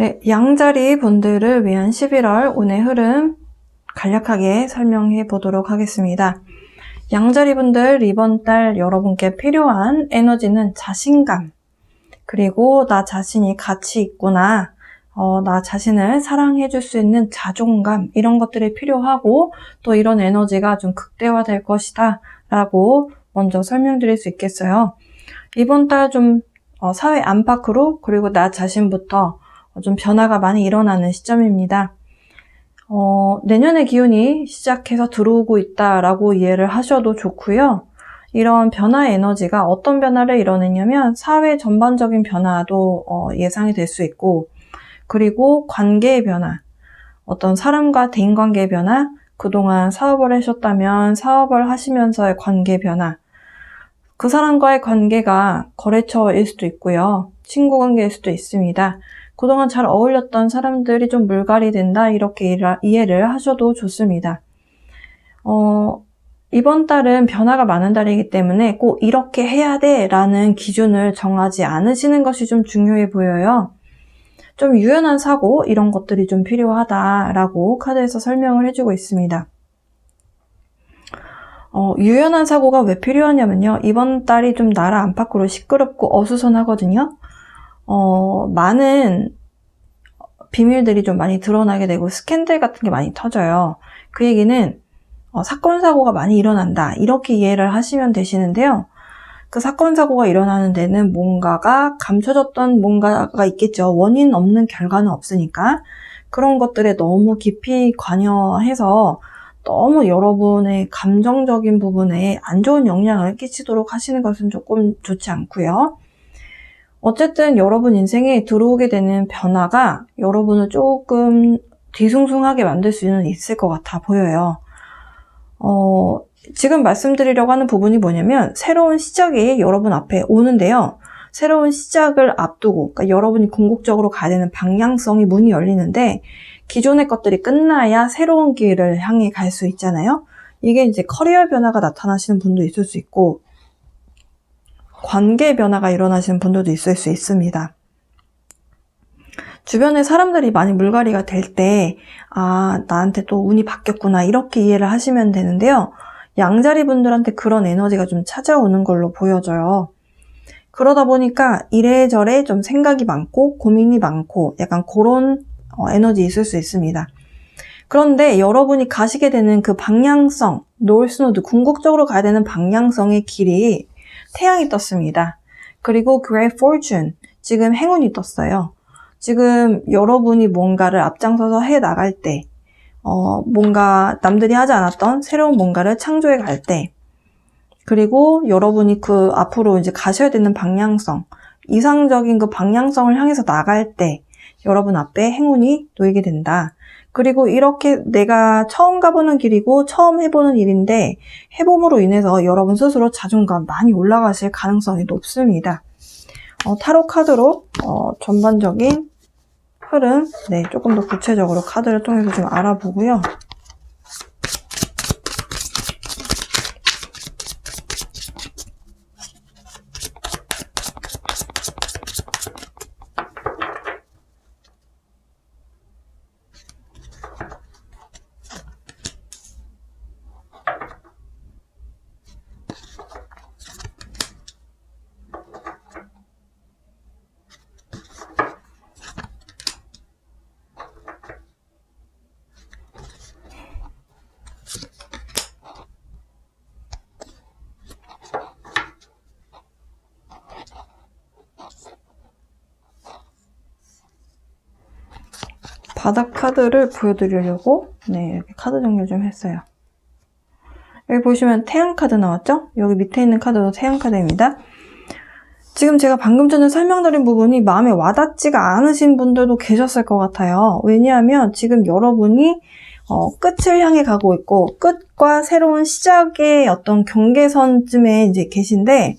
네, 양자리 분들을 위한 11월 운의 흐름 간략하게 설명해 보도록 하겠습니다. 양자리 분들 이번 달 여러분께 필요한 에너지는 자신감, 그리고 나 자신이 가치 있구나, 나 자신을 사랑해 줄 수 있는 자존감, 이런 것들이 필요하고 또 이런 에너지가 좀 극대화될 것이다 라고 먼저 설명드릴 수 있겠어요. 이번 달 좀 사회 안팎으로 그리고 나 자신부터 좀 변화가 많이 일어나는 시점입니다. 내년의 기운이 시작해서 들어오고 있다라고 이해를 하셔도 좋고요. 이런 변화의 에너지가 어떤 변화를 이뤄내냐면 사회 전반적인 변화도 예상이 될 수 있고, 그리고 관계의 변화, 어떤 사람과 대인관계의 변화, 그동안 사업을 하셨다면 사업을 하시면서의 관계 변화, 그 사람과의 관계가 거래처일 수도 있고요. 친구 관계일 수도 있습니다. 그동안 잘 어울렸던 사람들이 좀 물갈이 된다, 이렇게 이해를 하셔도 좋습니다. 이번 달은 변화가 많은 달이기 때문에 꼭 이렇게 해야 돼 라는 기준을 정하지 않으시는 것이 좀 중요해 보여요. 좀 유연한 사고, 이런 것들이 좀 필요하다라고 카드에서 설명을 해주고 있습니다. 유연한 사고가 왜 필요하냐면요. 이번 달이 좀 나라 안팎으로 시끄럽고 어수선하거든요. 많은 비밀들이 좀 많이 드러나게 되고 스캔들 같은 게 많이 터져요. 그 얘기는 사건 사고가 많이 일어난다, 이렇게 이해를 하시면 되시는데요. 그 사건 사고가 일어나는 데는 뭔가가 감춰졌던 뭔가가 있겠죠. 원인 없는 결과는 없으니까. 그런 것들에 너무 깊이 관여해서 너무 여러분의 감정적인 부분에 안 좋은 영향을 끼치도록 하시는 것은 조금 좋지 않고요. 어쨌든 여러분 인생에 들어오게 되는 변화가 여러분을 조금 뒤숭숭하게 만들 수는 있을 것 같아 보여요. 지금 말씀드리려고 하는 부분이 뭐냐면 새로운 시작이 여러분 앞에 오는데요. 새로운 시작을 앞두고, 그러니까 여러분이 궁극적으로 가야 되는 방향성이 문이 열리는데 기존의 것들이 끝나야 새로운 길을 향해 갈 수 있잖아요. 이게 이제 커리어 변화가 나타나시는 분도 있을 수 있고 관계 변화가 일어나시는 분들도 있을 수 있습니다. 주변에 사람들이 많이 물갈이가 될 때, 나한테 또 운이 바뀌었구나, 이렇게 이해를 하시면 되는데요. 양자리 분들한테 그런 에너지가 좀 찾아오는 걸로 보여져요. 그러다 보니까 이래저래 좀 생각이 많고 고민이 많고 약간 그런 에너지 있을 수 있습니다. 그런데 여러분이 가시게 되는 그 방향성, 노스노드, 궁극적으로 가야 되는 방향성의 길이 태양이 떴습니다. 그리고 Great Fortune, 지금 행운이 떴어요. 지금 여러분이 뭔가를 앞장서서 해 나갈 때, 뭔가 남들이 하지 않았던 새로운 뭔가를 창조해 갈 때, 그리고 여러분이 그 앞으로 이제 가셔야 되는 방향성, 이상적인 그 방향성을 향해서 나갈 때 여러분 앞에 행운이 놓이게 된다. 그리고 이렇게 내가 처음 가보는 길이고 처음 해보는 일인데 해봄으로 인해서 여러분 스스로 자존감 많이 올라가실 가능성이 높습니다. 타로 카드로 전반적인 흐름, 조금 더 구체적으로 카드를 통해서 좀 알아보고요. 바닥 카드를 보여드리려고 이렇게 카드 정리 좀 했어요. 여기 보시면 태양 카드 나왔죠? 여기 밑에 있는 카드도 태양 카드입니다. 지금 제가 방금 전에 설명드린 부분이 마음에 와닿지가 않으신 분들도 계셨을 것 같아요. 왜냐하면 지금 여러분이 끝을 향해 가고 있고 끝과 새로운 시작의 어떤 경계선쯤에 이제 계신데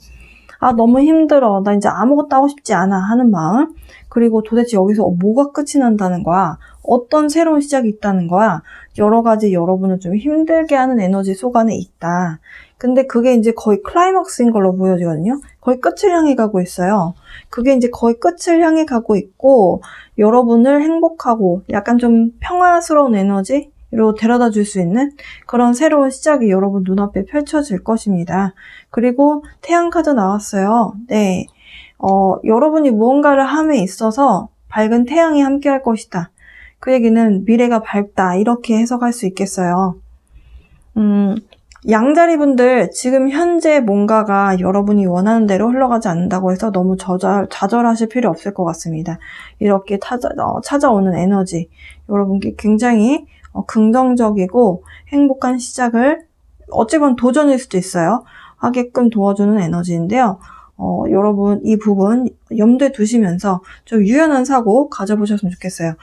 너무 힘들어, 나 이제 아무것도 하고 싶지 않아 하는 마음, 그리고 도대체 여기서 뭐가 끝이 난다는 거야? 어떤 새로운 시작이 있다는 거야? 여러 가지 여러분을 좀 힘들게 하는 에너지 속 안에 있다. 근데 그게 이제 거의 클라이막스인 걸로 보여지거든요. 거의 끝을 향해 가고 있어요. 그게 이제 거의 끝을 향해 가고 있고, 여러분을 행복하고 약간 좀 평화스러운 에너지로 데려다 줄 수 있는 그런 새로운 시작이 여러분 눈앞에 펼쳐질 것입니다. 그리고 태양 카드 나왔어요. 네. 여러분이 무언가를 함에 있어서 밝은 태양이 함께 할 것이다. 그 얘기는 미래가 밝다. 이렇게 해석할 수 있겠어요. 양자리 분들, 지금 현재 뭔가가 여러분이 원하는 대로 흘러가지 않는다고 해서 너무 좌절하실 필요 없을 것 같습니다. 이렇게 찾아오는 에너지, 여러분께 굉장히 긍정적이고 행복한 시작을, 어찌 보면 도전일 수도 있어요. 하게끔 도와주는 에너지인데요. 여러분 이 부분 염두에 두시면서 좀 유연한 사고 가져보셨으면 좋겠어요.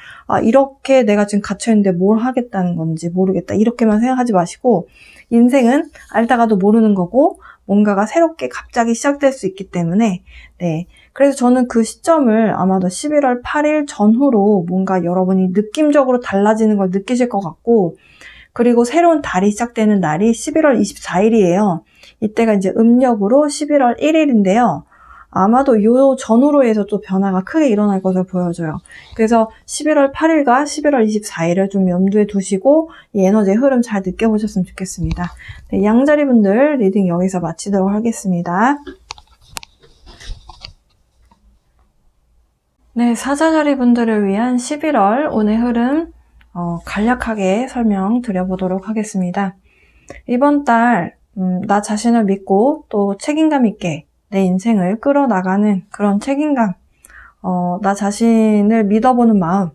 이렇게 내가 지금 갇혀있는데 뭘 하겠다는 건지 모르겠다. 이렇게만 생각하지 마시고, 인생은 알다가도 모르는 거고 뭔가가 새롭게 갑자기 시작될 수 있기 때문에, 네. 그래서 저는 그 시점을 아마도 11월 8일 전후로 뭔가 여러분이 느낌적으로 달라지는 걸 느끼실 것 같고, 그리고 새로운 달이 시작되는 날이 11월 24일이에요. 이때가 이제 음력으로 11월 1일인데요. 아마도 요 전후로 해서 또 변화가 크게 일어날 것을 보여줘요. 그래서 11월 8일과 11월 24일을 좀 염두에 두시고 이 에너지의 흐름 잘 느껴보셨으면 좋겠습니다. 네, 양자리 분들 리딩 여기서 마치도록 하겠습니다. 네, 사자자리 분들을 위한 11월 오늘 흐름 간략하게 설명드려보도록 하겠습니다. 이번 달 나 자신을 믿고 또 책임감 있게 내 인생을 끌어나가는 그런 책임감, 나 자신을 믿어보는 마음,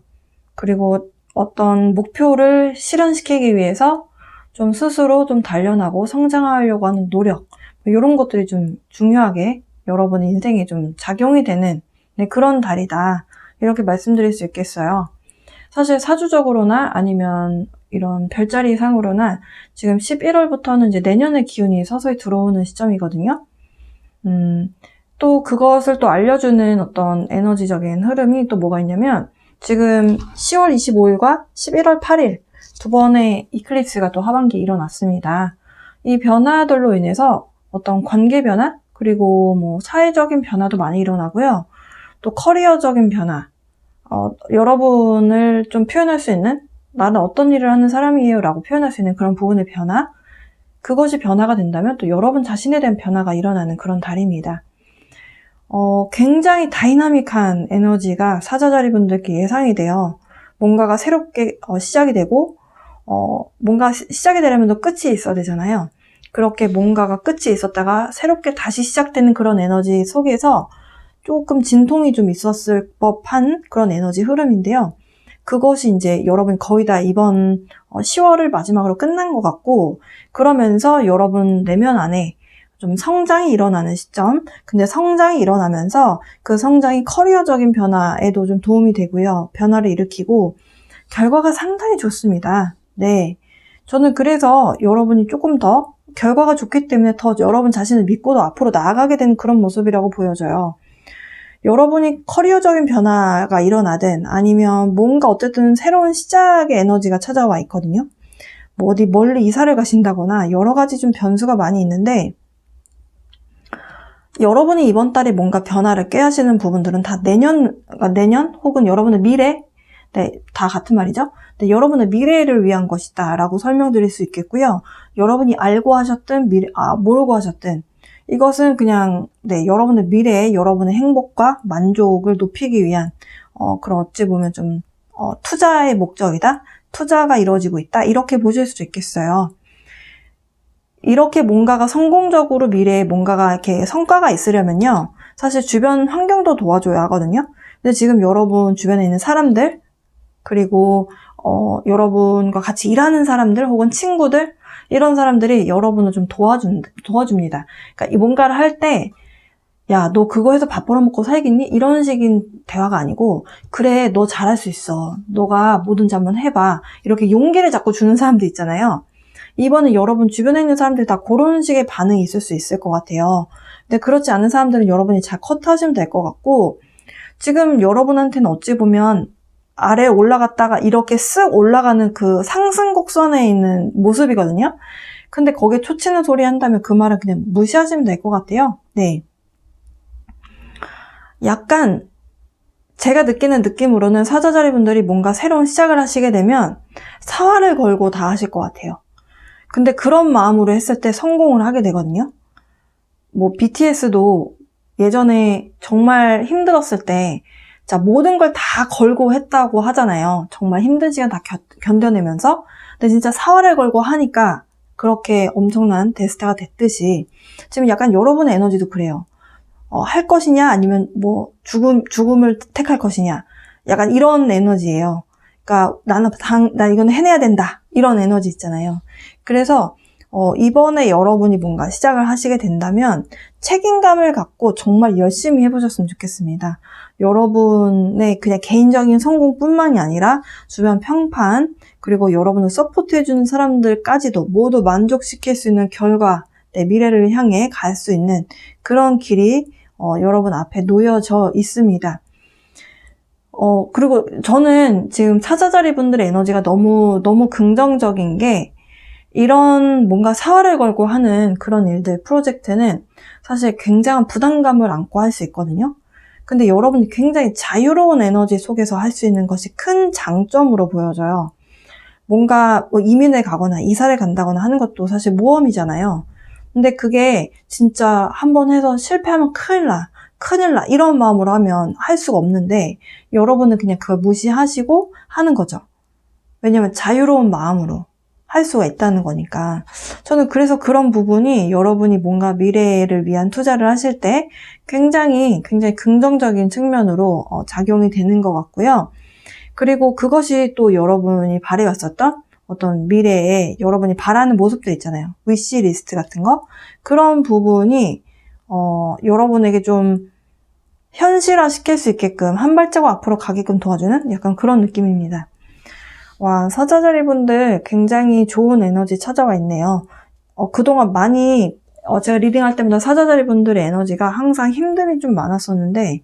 그리고 어떤 목표를 실현시키기 위해서 좀 스스로 좀 단련하고 성장하려고 하는 노력, 이런 것들이 좀 중요하게 여러분의 인생에 좀 작용이 되는 그런 달이다. 이렇게 말씀드릴 수 있겠어요. 사실 사주적으로나 아니면 이런 별자리 상으로나 지금 11월부터는 이제 내년의 기운이 서서히 들어오는 시점이거든요. 또 그것을 또 알려주는 어떤 에너지적인 흐름이 또 뭐가 있냐면, 지금 10월 25일과 11월 8일 두 번의 이클립스가 또 하반기에 일어났습니다. 이 변화들로 인해서 어떤 관계 변화, 그리고 뭐 사회적인 변화도 많이 일어나고요. 또 커리어적인 변화, 여러분을 좀 표현할 수 있는, 나는 어떤 일을 하는 사람이에요 라고 표현할 수 있는 그런 부분의 변화, 그것이 변화가 된다면 또 여러분 자신에 대한 변화가 일어나는 그런 달입니다. 굉장히 다이나믹한 에너지가 사자자리 분들께 예상이 돼요. 뭔가가 새롭게 시작이 되고, 뭔가 시작이 되려면 또 끝이 있어야 되잖아요. 그렇게 뭔가가 끝이 있었다가 새롭게 다시 시작되는 그런 에너지 속에서 조금 진통이 좀 있었을 법한 그런 에너지 흐름인데요. 그것이 이제 여러분 거의 다 이번 10월을 마지막으로 끝난 것 같고, 그러면서 여러분 내면 안에 좀 성장이 일어나는 시점, 근데 성장이 일어나면서 그 성장이 커리어적인 변화에도 좀 도움이 되고요. 변화를 일으키고 결과가 상당히 좋습니다. 네, 저는 그래서 여러분이 조금 더 결과가 좋기 때문에 더 여러분 자신을 믿고도 앞으로 나아가게 되는 그런 모습이라고 보여져요. 여러분이 커리어적인 변화가 일어나든 아니면 뭔가 어쨌든 새로운 시작의 에너지가 찾아와 있거든요. 뭐 어디 멀리 이사를 가신다거나 여러 가지 좀 변수가 많이 있는데, 여러분이 이번 달에 뭔가 변화를 꾀하시는 부분들은 다 내년 혹은 여러분의 미래, 네, 다 같은 말이죠. 네, 여러분의 미래를 위한 것이다 라고 설명드릴 수 있겠고요. 여러분이 알고 하셨든 모르고 하셨든 이것은 그냥 여러분의 미래에 여러분의 행복과 만족을 높이기 위한 그런 어찌 보면 좀 투자의 목적이다, 투자가 이루어지고 있다, 이렇게 보실 수도 있겠어요. 이렇게 뭔가가 성공적으로 미래에 뭔가가 이렇게 성과가 있으려면요, 사실 주변 환경도 도와줘야 하거든요. 근데 지금 여러분 주변에 있는 사람들, 그리고 여러분과 같이 일하는 사람들 혹은 친구들, 이런 사람들이 여러분을 좀 도와줍니다. 그러니까 이 뭔가를 할 때, 야, 너 그거 해서 밥 벌어먹고 살겠니? 이런 식인 대화가 아니고, 그래, 너 잘할 수 있어. 너가 뭐든지 한번 해봐. 이렇게 용기를 자꾸 주는 사람들 있잖아요. 이번에 여러분 주변에 있는 사람들 다 그런 식의 반응이 있을 수 있을 것 같아요. 근데 그렇지 않은 사람들은 여러분이 잘 컷하시면 될 것 같고, 지금 여러분한테는 어찌 보면 아래 올라갔다가 이렇게 쓱 올라가는 그 상승 곡선에 있는 모습이거든요. 근데 거기에 초치는 소리 한다면 그 말은 그냥 무시하시면 될 것 같아요. 네. 약간 제가 느끼는 느낌으로는 사자자리 분들이 뭔가 새로운 시작을 하시게 되면 사활을 걸고 다 하실 것 같아요. 근데 그런 마음으로 했을 때 성공을 하게 되거든요. 뭐 BTS도 예전에 정말 힘들었을 때 자, 모든 걸 다 걸고 했다고 하잖아요. 정말 힘든 시간 다 견뎌내면서. 근데 진짜 사활을 걸고 하니까 그렇게 엄청난 대스타가 됐듯이 지금 약간 여러분의 에너지도 그래요. 할 것이냐 아니면 뭐 죽음을 택할 것이냐 약간 이런 에너지예요. 그러니까 나 이거는 해내야 된다 이런 에너지 있잖아요. 그래서 이번에 여러분이 뭔가 시작을 하시게 된다면 책임감을 갖고 정말 열심히 해보셨으면 좋겠습니다. 여러분의 그냥 개인적인 성공뿐만이 아니라 주변 평판 그리고 여러분을 서포트해주는 사람들까지도 모두 만족시킬 수 있는 결과 내 미래를 향해 갈 수 있는 그런 길이 여러분 앞에 놓여져 있습니다. 그리고 저는 지금 사자자리 분들의 에너지가 너무 긍정적인 게 이런 뭔가 사활을 걸고 하는 그런 일들, 프로젝트는 사실 굉장한 부담감을 안고 할 수 있거든요. 근데 여러분이 굉장히 자유로운 에너지 속에서 할 수 있는 것이 큰 장점으로 보여져요. 뭔가 뭐 이민을 가거나 이사를 간다거나 하는 것도 사실 모험이잖아요. 근데 그게 진짜 한번 해서 실패하면 큰일 나 이런 마음으로 하면 할 수가 없는데 여러분은 그냥 그걸 무시하시고 하는 거죠. 왜냐면 자유로운 마음으로 할 수가 있다는 거니까. 저는 그래서 그런 부분이 여러분이 뭔가 미래를 위한 투자를 하실 때 굉장히 긍정적인 측면으로 작용이 되는 것 같고요. 그리고 그것이 또 여러분이 바래왔었던 어떤 미래에 여러분이 바라는 모습들 있잖아요. 위시 리스트 같은 거. 그런 부분이 여러분에게 좀 현실화 시킬 수 있게끔 한 발자국 앞으로 가게끔 도와주는 약간 그런 느낌입니다. 와, 사자자리 분들 굉장히 좋은 에너지 찾아와 있네요. 그동안 많이 제가 리딩할 때마다 사자자리 분들의 에너지가 항상 힘듦이 좀 많았었는데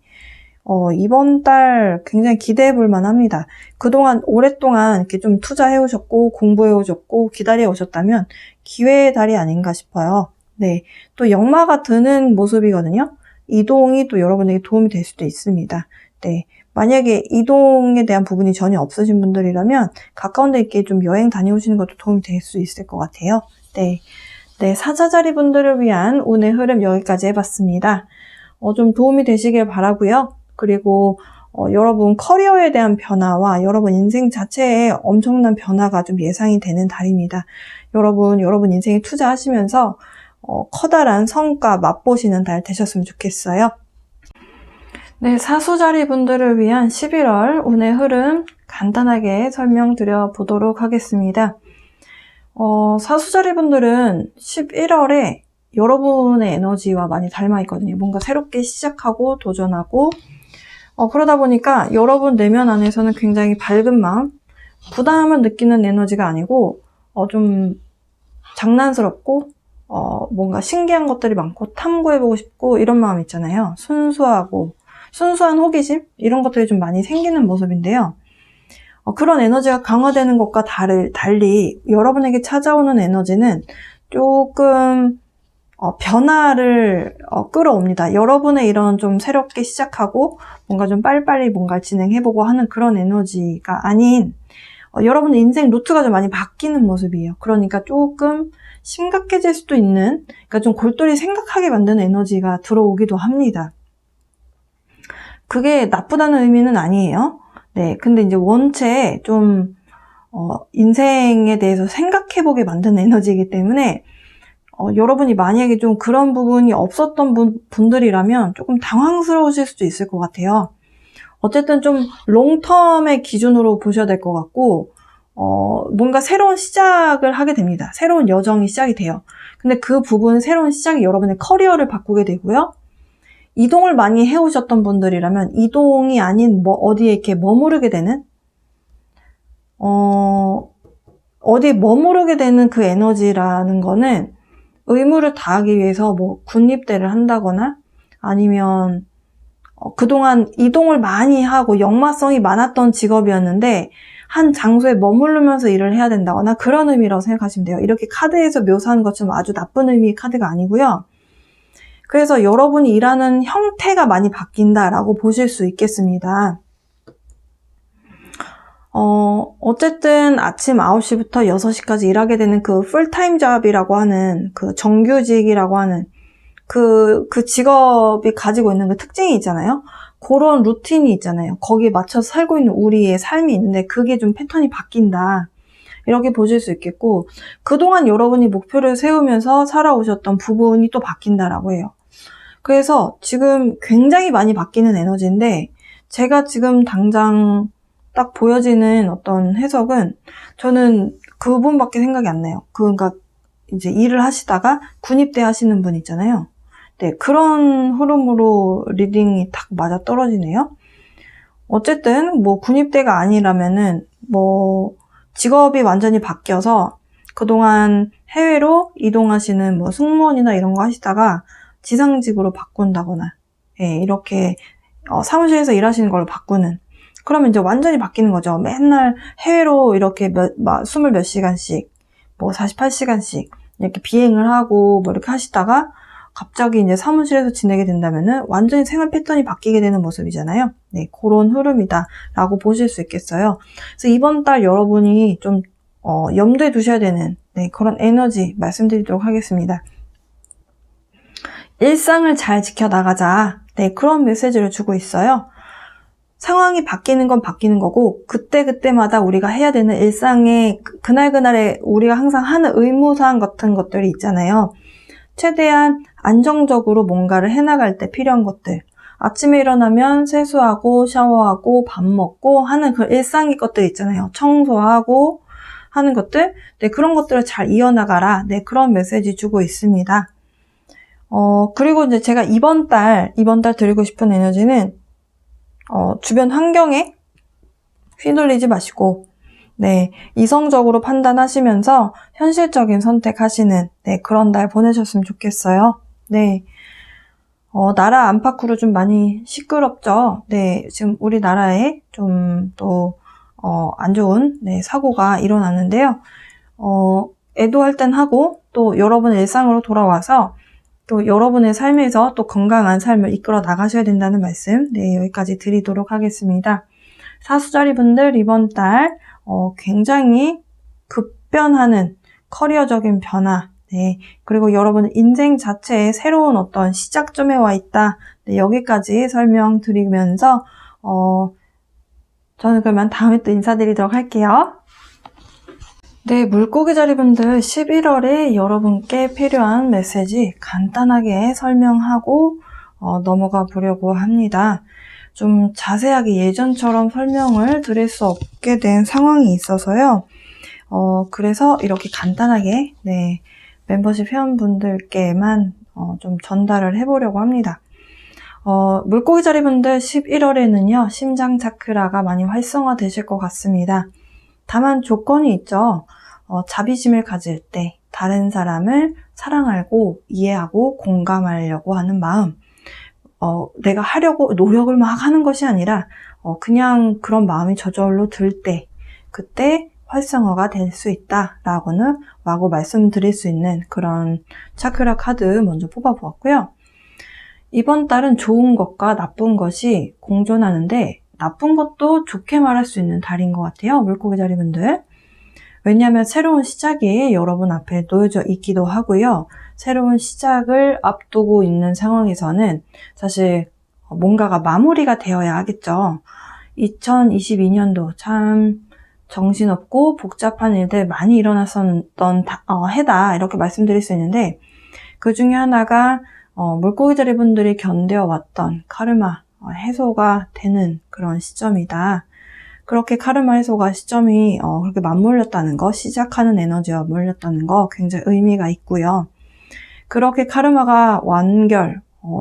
이번 달 굉장히 기대해 볼 만합니다. 그동안 오랫동안 이렇게 좀 투자해 오셨고 공부해 오셨고 기다려 오셨다면 기회의 달이 아닌가 싶어요. 네, 또 역마가 드는 모습이거든요. 이동이 또 여러분에게 도움이 될 수도 있습니다. 네, 만약에 이동에 대한 부분이 전혀 없으신 분들이라면 가까운 데 있게 좀 여행 다녀오시는 것도 도움이 될 수 있을 것 같아요. 네, 사자자리 분들을 위한 오늘 흐름 여기까지 해봤습니다. 좀 도움이 되시길 바라고요. 그리고 여러분 커리어에 대한 변화와 여러분 인생 자체에 엄청난 변화가 좀 예상이 되는 달입니다. 여러분 인생에 투자하시면서 커다란 성과 맛보시는 달 되셨으면 좋겠어요. 네, 사수자리 분들을 위한 11월 운의 흐름 간단하게 설명드려 보도록 하겠습니다. 사수자리 분들은 11월에 여러분의 에너지와 많이 닮아 있거든요. 뭔가 새롭게 시작하고 도전하고 그러다 보니까 여러분 내면 안에서는 굉장히 밝은 마음, 부담을 느끼는 에너지가 아니고 좀 장난스럽고 뭔가 신기한 것들이 많고 탐구해보고 싶고 이런 마음 있잖아요. 순수한 호기심? 이런 것들이 좀 많이 생기는 모습인데요. 그런 에너지가 강화되는 것과 달리 여러분에게 찾아오는 에너지는 조금 변화를 끌어옵니다. 여러분의 이런 좀 새롭게 시작하고 뭔가 좀 빨리빨리 뭔가 진행해보고 하는 그런 에너지가 아닌 여러분의 인생 루트가 좀 많이 바뀌는 모습이에요. 그러니까 조금 심각해질 수도 있는, 그러니까 좀 골똘히 생각하게 만드는 에너지가 들어오기도 합니다. 그게 나쁘다는 의미는 아니에요. 네, 근데 이제 원체 좀 인생에 대해서 생각해보게 만드는 에너지이기 때문에 여러분이 만약에 좀 그런 부분이 없었던 분들이라면 조금 당황스러우실 수도 있을 것 같아요. 어쨌든 좀 롱텀의 기준으로 보셔야 될 것 같고 뭔가 새로운 시작을 하게 됩니다. 새로운 여정이 시작이 돼요. 근데 그 부분 새로운 시작이 여러분의 커리어를 바꾸게 되고요. 이동을 많이 해오셨던 분들이라면 이동이 아닌 어디에 이렇게 머무르게 되는 어디에 머무르게 되는 그 에너지라는 거는 의무를 다하기 위해서 뭐 군입대를 한다거나 아니면 그동안 이동을 많이 하고 역마성이 많았던 직업이었는데 한 장소에 머무르면서 일을 해야 된다거나 그런 의미라고 생각하시면 돼요. 이렇게 카드에서 묘사하는 것처럼 아주 나쁜 의미의 카드가 아니고요. 그래서 여러분이 일하는 형태가 많이 바뀐다라고 보실 수 있겠습니다. 어쨌든 아침 9시부터 6시까지 일하게 되는 그 풀타임 잡이라고 하는 그 정규직이라고 하는 그 직업이 가지고 있는 그 특징이 있잖아요. 그런 루틴이 있잖아요. 거기에 맞춰서 살고 있는 우리의 삶이 있는데 그게 좀 패턴이 바뀐다. 이렇게 보실 수 있겠고 그동안 여러분이 목표를 세우면서 살아오셨던 부분이 또 바뀐다라고 해요. 그래서 지금 굉장히 많이 바뀌는 에너지인데 제가 지금 당장 딱 보여지는 어떤 해석은 저는 그분밖에 생각이 안 나요. 그러니까 이제 일을 하시다가 군입대 하시는 분 있잖아요. 네, 그런 흐름으로 리딩이 딱 맞아 떨어지네요. 어쨌든 뭐 군입대가 아니라면은 뭐 직업이 완전히 바뀌어서 그동안 해외로 이동하시는 뭐 승무원이나 이런 거 하시다가 지상직으로 바꾼다거나 이렇게 사무실에서 일하시는 걸로 바꾸는 그러면 이제 완전히 바뀌는 거죠. 맨날 해외로 이렇게 20몇 시간씩 뭐 48시간씩 이렇게 비행을 하고 뭐 이렇게 하시다가 갑자기 이제 사무실에서 지내게 된다면은 완전히 생활 패턴이 바뀌게 되는 모습이잖아요. 네, 그런 흐름이다라고 보실 수 있겠어요. 그래서 이번 달 여러분이 좀 염두에 두셔야 되는 그런 에너지 말씀드리도록 하겠습니다. 일상을 잘 지켜나가자. 그런 메시지를 주고 있어요. 상황이 바뀌는 건 바뀌는 거고 그때그때마다 우리가 해야 되는 일상의 그날그날에 우리가 항상 하는 의무사항 같은 것들이 있잖아요. 최대한 안정적으로 뭔가를 해나갈 때 필요한 것들. 아침에 일어나면 세수하고 샤워하고 밥 먹고 하는 그 일상의 것들 있잖아요. 청소하고 하는 것들. 그런 것들을 잘 이어나가라. 그런 메시지 주고 있습니다. 그리고 이제 제가 이번 달 드리고 싶은 에너지는 주변 환경에 휘둘리지 마시고 이성적으로 판단하시면서 현실적인 선택하시는 그런 달 보내셨으면 좋겠어요. 나라 안팎으로 좀 많이 시끄럽죠. 지금 우리나라에 좀 또 안 좋은 사고가 일어났는데요. 애도할 땐 하고 또 여러분의 일상으로 돌아와서 또 여러분의 삶에서 또 건강한 삶을 이끌어 나가셔야 된다는 말씀 여기까지 드리도록 하겠습니다. 사수자리 분들 이번 달 굉장히 급변하는 커리어적인 변화 그리고 여러분 인생 자체에 새로운 어떤 시작점에 와 있다. 여기까지 설명드리면서 저는 그러면 다음에 또 인사드리도록 할게요. 물고기 자리분들 11월에 여러분께 필요한 메시지 간단하게 설명하고 넘어가 보려고 합니다. 좀 자세하게 예전처럼 설명을 드릴 수 없게 된 상황이 있어서요. 그래서 이렇게 간단하게 멤버십 회원분들께만 좀 전달을 해보려고 합니다. 물고기 자리분들 11월에는요. 심장 차크라가 많이 활성화되실 것 같습니다. 다만 조건이 있죠. 자비심을 가질 때 다른 사람을 사랑하고 이해하고 공감하려고 하는 마음 내가 하려고 노력을 막 하는 것이 아니라 그냥 그런 마음이 저절로 들 때 그때 활성화가 될 수 있다라고 말씀드릴 수 있는 그런 차크라 카드 먼저 뽑아보았고요. 이번 달은 좋은 것과 나쁜 것이 공존하는데 나쁜 것도 좋게 말할 수 있는 달인 것 같아요. 물고기 자리분들. 왜냐하면 새로운 시작이 여러분 앞에 놓여져 있기도 하고요. 새로운 시작을 앞두고 있는 상황에서는 사실 뭔가가 마무리가 되어야 하겠죠. 2022년도 참 정신없고 복잡한 일들 많이 일어났었던 해다 이렇게 말씀드릴 수 있는데 그 중에 하나가 물고기 자리분들이 견뎌왔던 카르마 해소가 되는 그런 시점이다. 그렇게 카르마 해소가 시점이 그렇게 맞물렸다는 거, 시작하는 에너지와 물렸다는 거 굉장히 의미가 있고요. 그렇게 카르마가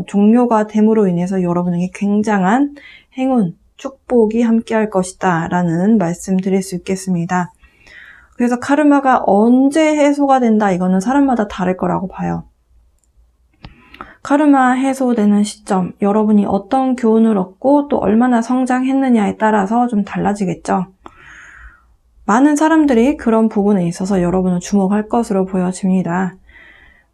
종료가 됨으로 인해서 여러분에게 굉장한 행운, 축복이 함께할 것이다 라는 말씀 드릴 수 있겠습니다. 그래서 카르마가 언제 해소가 된다 이거는 사람마다 다를 거라고 봐요. 카르마 해소되는 시점, 여러분이 어떤 교훈을 얻고 또 얼마나 성장했느냐에 따라서 좀 달라지겠죠. 많은 사람들이 그런 부분에 있어서 여러분을 주목할 것으로 보여집니다.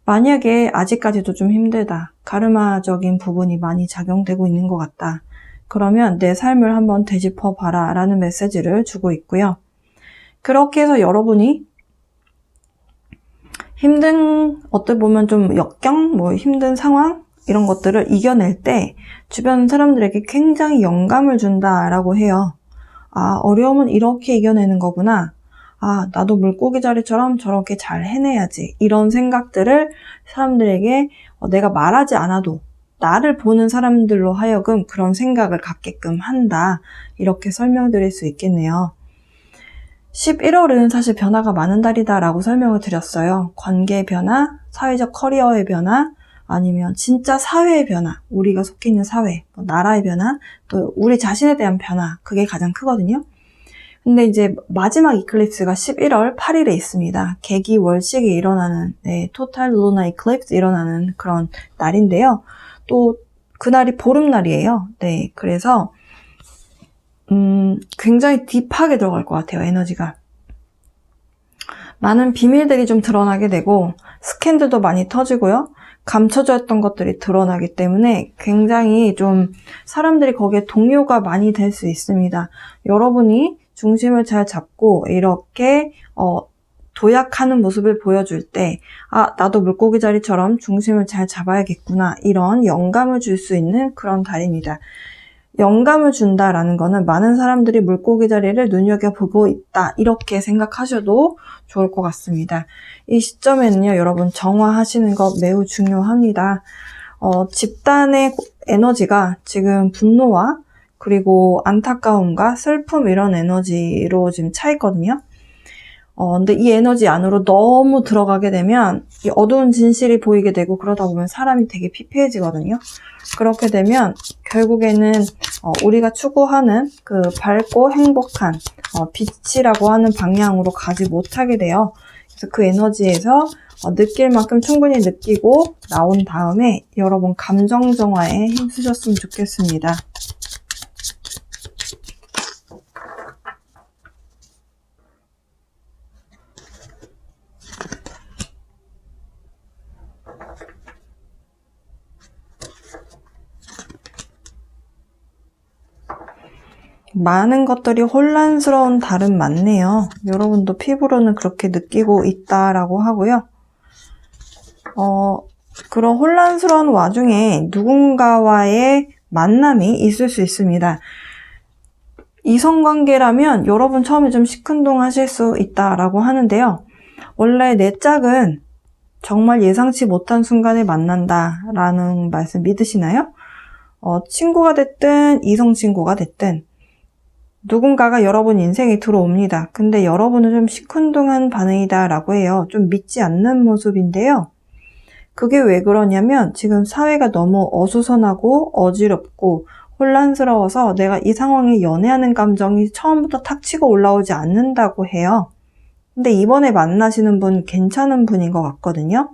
만약에 아직까지도 좀 힘들다, 카르마적인 부분이 많이 작용되고 있는 것 같다, 그러면 내 삶을 한번 되짚어 봐라 라는 메시지를 주고 있고요. 그렇게 해서 여러분이 어떻게 보면 좀 역경, 힘든 상황, 이런 것들을 이겨낼 때 주변 사람들에게 굉장히 영감을 준다라고 해요. 아, 어려움은 이렇게 이겨내는 거구나. 아, 나도 물고기 자리처럼 저렇게 잘 해내야지. 이런 생각들을 사람들에게 내가 말하지 않아도 나를 보는 사람들로 하여금 그런 생각을 갖게끔 한다. 이렇게 설명드릴 수 있겠네요. 11월은 사실 변화가 많은 달이다라고 설명을 드렸어요. 관계의 변화, 사회적 커리어의 변화, 아니면 진짜 사회의 변화, 우리가 속해 있는 사회, 나라의 변화, 또 우리 자신에 대한 변화, 그게 가장 크거든요. 근데 이제 마지막 이클립스가 11월 8일에 있습니다. 개기월식이 일어나는, 토탈 루나 이클립스 일어나는 그런 날인데요. 또 그날이 보름날이에요. 네, 그래서 굉장히 딥하게 들어갈 것 같아요, 에너지가. 많은 비밀들이 좀 드러나게 되고 스캔들도 많이 터지고요. 감춰져 있던 것들이 드러나기 때문에 굉장히 좀 사람들이 거기에 동요가 많이 될 수 있습니다. 여러분이 중심을 잘 잡고 이렇게 도약하는 모습을 보여줄 때, 아, 나도 물고기 자리처럼 중심을 잘 잡아야겠구나, 이런 영감을 줄 수 있는 그런 달입니다. 영감을 준다라는 거는 많은 사람들이 물고기 자리를 눈여겨보고 있다, 이렇게 생각하셔도 좋을 것 같습니다. 이 시점에는요, 여러분 정화하시는 거 매우 중요합니다. 집단의 에너지가 지금 분노와 그리고 안타까움과 슬픔, 이런 에너지로 지금 차 있거든요. 근데 이 에너지 안으로 너무 들어가게 되면 이 어두운 진실이 보이게 되고, 그러다 보면 사람이 되게 피폐해지거든요. 그렇게 되면 결국에는 우리가 추구하는 그 밝고 행복한 빛이라고 하는 방향으로 가지 못하게 돼요. 그래서 그 에너지에서 느낄 만큼 충분히 느끼고 나온 다음에 여러분 감정 정화에 힘쓰셨으면 좋겠습니다. 많은 것들이 혼란스러운 달은 맞네요. 여러분도 피부로는 그렇게 느끼고 있다라고 하고요. 그런 혼란스러운 와중에 누군가와의 만남이 있을 수 있습니다. 이성관계라면 여러분 처음에 좀 시큰둥하실 수 있다라고 하는데요. 원래 내 짝은 정말 예상치 못한 순간에 만난다라는 말씀 믿으시나요? 친구가 됐든 이성친구가 됐든 누군가가 여러분 인생에 들어옵니다. 근데 여러분은 좀 시큰둥한 반응이다 라고 해요. 좀 믿지 않는 모습인데요. 그게 왜 그러냐면 지금 사회가 너무 어수선하고 어지럽고 혼란스러워서 내가 이 상황에 연애하는 감정이 처음부터 탁 치고 올라오지 않는다고 해요. 근데 이번에 만나시는 분 괜찮은 분인 것 같거든요.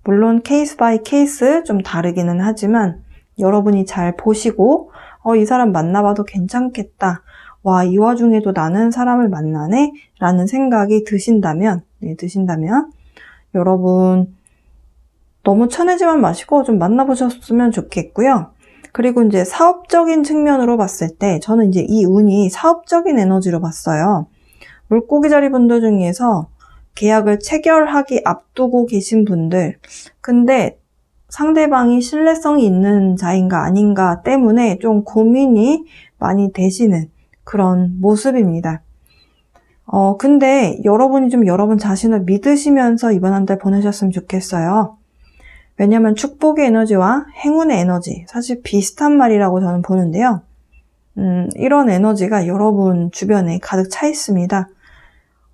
물론 케이스 바이 케이스 좀 다르기는 하지만 여러분이 잘 보시고 이 사람 만나봐도 괜찮겠다. 와, 이 와중에도 나는 사람을 만나네? 라는 생각이 드신다면 여러분 너무 쳐내지만 마시고 좀 만나보셨으면 좋겠고요. 그리고 이제 사업적인 측면으로 봤을 때 저는 이제 이 운이 사업적인 에너지로 봤어요. 물고기 자리 분들 중에서 계약을 체결하기 앞두고 계신 분들, 근데 상대방이 신뢰성이 있는 자인가 아닌가 때문에 좀 고민이 많이 되시는 그런 모습입니다. 근데 여러분이 좀 여러분 자신을 믿으시면서 이번 한 달 보내셨으면 좋겠어요. 왜냐면 축복의 에너지와 행운의 에너지, 사실 비슷한 말이라고 저는 보는데요. 이런 에너지가 여러분 주변에 가득 차 있습니다.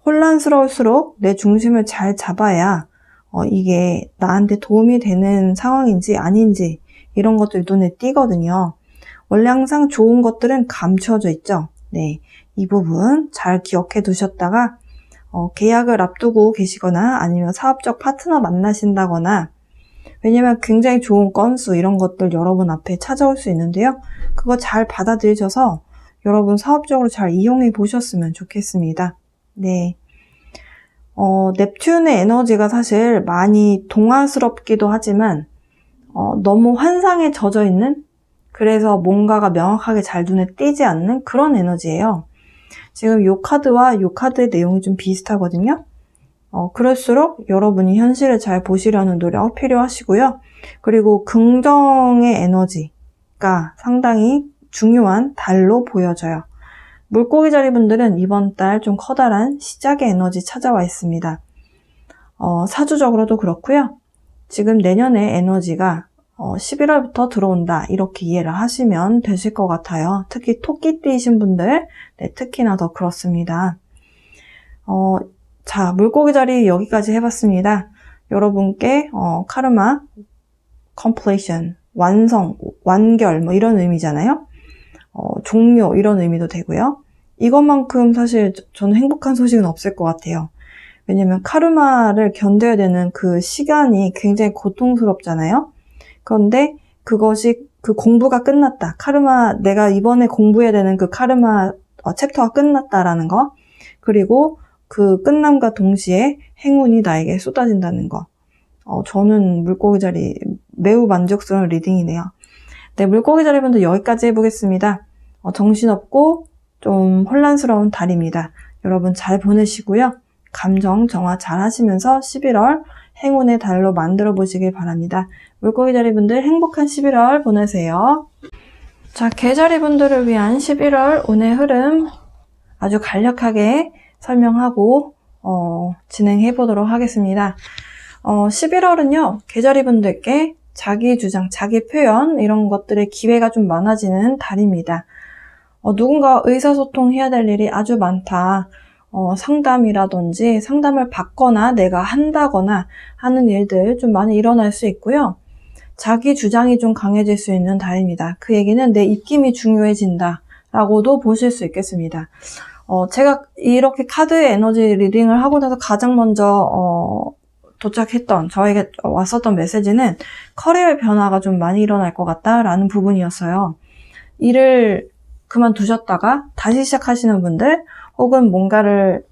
혼란스러울수록 내 중심을 잘 잡아야 이게 나한테 도움이 되는 상황인지 아닌지 이런 것들이 눈에 띄거든요. 원래 항상 좋은 것들은 감춰져 있죠. 네, 이 부분 잘 기억해 두셨다가 계약을 앞두고 계시거나 아니면 사업적 파트너 만나신다거나 왜냐면 굉장히 좋은 건수 이런 것들 여러분 앞에 찾아올 수 있는데요. 그거 잘 받아들이셔서 여러분 사업적으로 잘 이용해 보셨으면 좋겠습니다. 네. 넵튠의 에너지가 사실 많이 동화스럽기도 하지만 너무 환상에 젖어 있는, 그래서 뭔가가 명확하게 잘 눈에 띄지 않는 그런 에너지예요. 지금 요 카드와 요 카드의 내용이 좀 비슷하거든요. 그럴수록 여러분이 현실을 잘 보시려는 노력 필요하시고요. 그리고 긍정의 에너지가 상당히 중요한 달로 보여져요. 물고기 자리 분들은 이번 달 좀 커다란 시작의 에너지 찾아와 있습니다. 사주적으로도 그렇고요. 지금 내년에 에너지가 11월부터 들어온다, 이렇게 이해를 하시면 되실 것 같아요. 특히 토끼띠이신 분들, 네, 특히나 더 그렇습니다. 자, 물고기 자리 여기까지 해봤습니다. 여러분께 카르마, completion, 완성, 완결 뭐 이런 의미잖아요. 종료 이런 의미도 되고요. 이것만큼 사실 저는 행복한 소식은 없을 것 같아요. 왜냐면 카르마를 견뎌야 되는 그 시간이 굉장히 고통스럽잖아요. 그런데 그것이 그 공부가 끝났다. 카르마, 내가 이번에 공부해야 되는 그 카르마 챕터가 끝났다라는 거. 그리고 그 끝남과 동시에 행운이 나에게 쏟아진다는 거. 저는 물고기 자리 매우 만족스러운 리딩이네요. 네, 물고기 자리 분들 여기까지 해보겠습니다. 정신없고 좀 혼란스러운 달입니다. 여러분 잘 보내시고요. 감정 정화 잘 하시면서 11월 행운의 달로 만들어 보시길 바랍니다. 물고기 자리 분들 행복한 11월 보내세요. 자, 개자리 분들을 위한 11월 운의 흐름 아주 간략하게 설명하고 진행해 보도록 하겠습니다. 11월은요, 개자리 분들께 자기 주장, 자기 표현 이런 것들의 기회가 좀 많아지는 달입니다. 누군가 의사소통해야 될 일이 아주 많다. 상담이라든지 상담을 받거나 내가 한다거나 하는 일들 좀 많이 일어날 수 있고요. 자기 주장이 좀 강해질 수 있는 달입니다. 그 얘기는 내 입김이 중요해진다 라고도 보실 수 있겠습니다. 제가 이렇게 카드의 에너지 리딩을 하고 나서 가장 먼저 도착했던, 저에게 왔었던 메시지는 커리어의 변화가 좀 많이 일어날 것 같다라는 부분이었어요. 일을 그만두셨다가 다시 시작하시는 분들, 혹은 뭔가를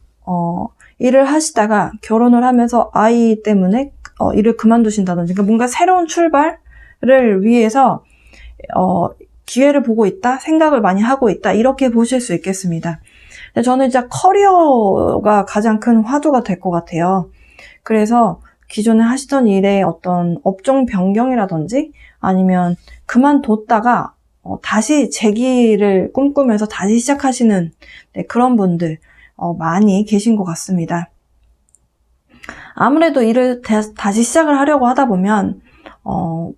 일을 하시다가 결혼을 하면서 아이 때문에 일을 그만두신다든지, 그러니까 뭔가 새로운 출발을 위해서 기회를 보고 있다, 생각을 많이 하고 있다, 이렇게 보실 수 있겠습니다. 근데 저는 진짜 커리어가 가장 큰 화두가 될 것 같아요. 그래서 기존에 하시던 일의 어떤 업종 변경이라든지 아니면 그만뒀다가 다시 재기를 꿈꾸면서 다시 시작하시는 그런 분들 많이 계신 것 같습니다. 아무래도 일을 다시 시작을 하려고 하다 보면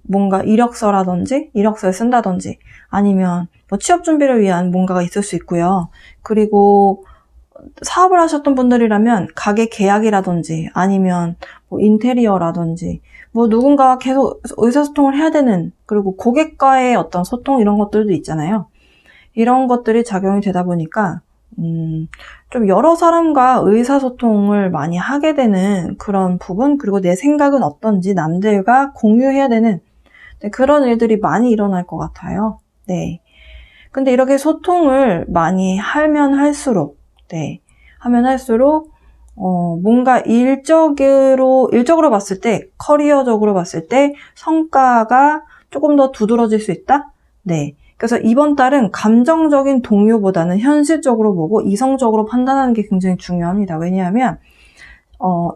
뭔가 이력서라든지 이력서를 쓴다든지 아니면 뭐 취업 준비를 위한 뭔가가 있을 수 있고요. 그리고 사업을 하셨던 분들이라면 가게 계약이라든지 아니면 뭐 인테리어라든지 뭐 누군가와 계속 의사소통을 해야 되는, 그리고 고객과의 어떤 소통 이런 것들도 있잖아요. 이런 것들이 작용이 되다 보니까 좀 여러 사람과 의사소통을 많이 하게 되는 그런 부분, 그리고 내 생각은 어떤지 남들과 공유해야 되는 그런 일들이 많이 일어날 것 같아요. 네. 근데 이렇게 소통을 많이 하면 할수록 뭔가 일적으로 봤을 때, 커리어적으로 봤을 때 성과가 조금 더 두드러질 수 있다? 네. 그래서 이번 달은 감정적인 동요보다는 현실적으로 보고 이성적으로 판단하는 게 굉장히 중요합니다. 왜냐하면,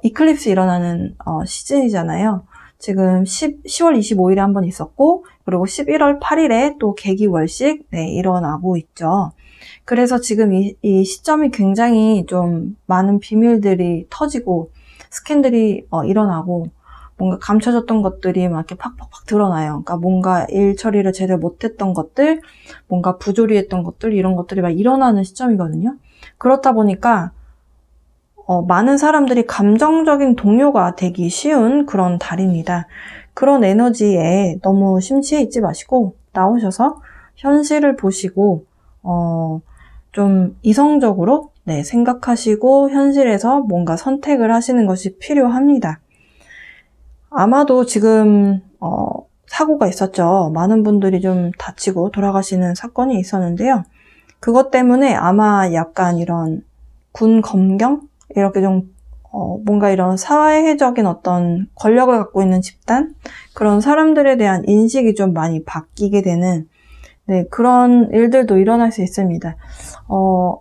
이클립스 일어나는 시즌이잖아요. 지금 10월 25일에 한 번 있었고, 그리고 11월 8일에 또 개기월식 일어나고 있죠. 그래서 지금 이 시점이 굉장히 좀 많은 비밀들이 터지고 스캔들이 일어나고 뭔가 감춰졌던 것들이 막 이렇게 팍팍팍 드러나요. 그러니까 뭔가 일 처리를 제대로 못했던 것들, 뭔가 부조리했던 것들, 이런 것들이 막 일어나는 시점이거든요. 그렇다 보니까 많은 사람들이 감정적인 동요가 되기 쉬운 그런 달입니다. 그런 에너지에 너무 심취해 있지 마시고 나오셔서 현실을 보시고 좀 이성적으로 생각하시고 현실에서 뭔가 선택을 하시는 것이 필요합니다. 아마도 지금 사고가 있었죠. 많은 분들이 좀 다치고 돌아가시는 사건이 있었는데요. 그것 때문에 아마 약간 이런 군 검경? 이렇게 좀 뭔가 이런 사회적인 어떤 권력을 갖고 있는 집단? 그런 사람들에 대한 인식이 좀 많이 바뀌게 되는 네, 그런 일들도 일어날 수 있습니다.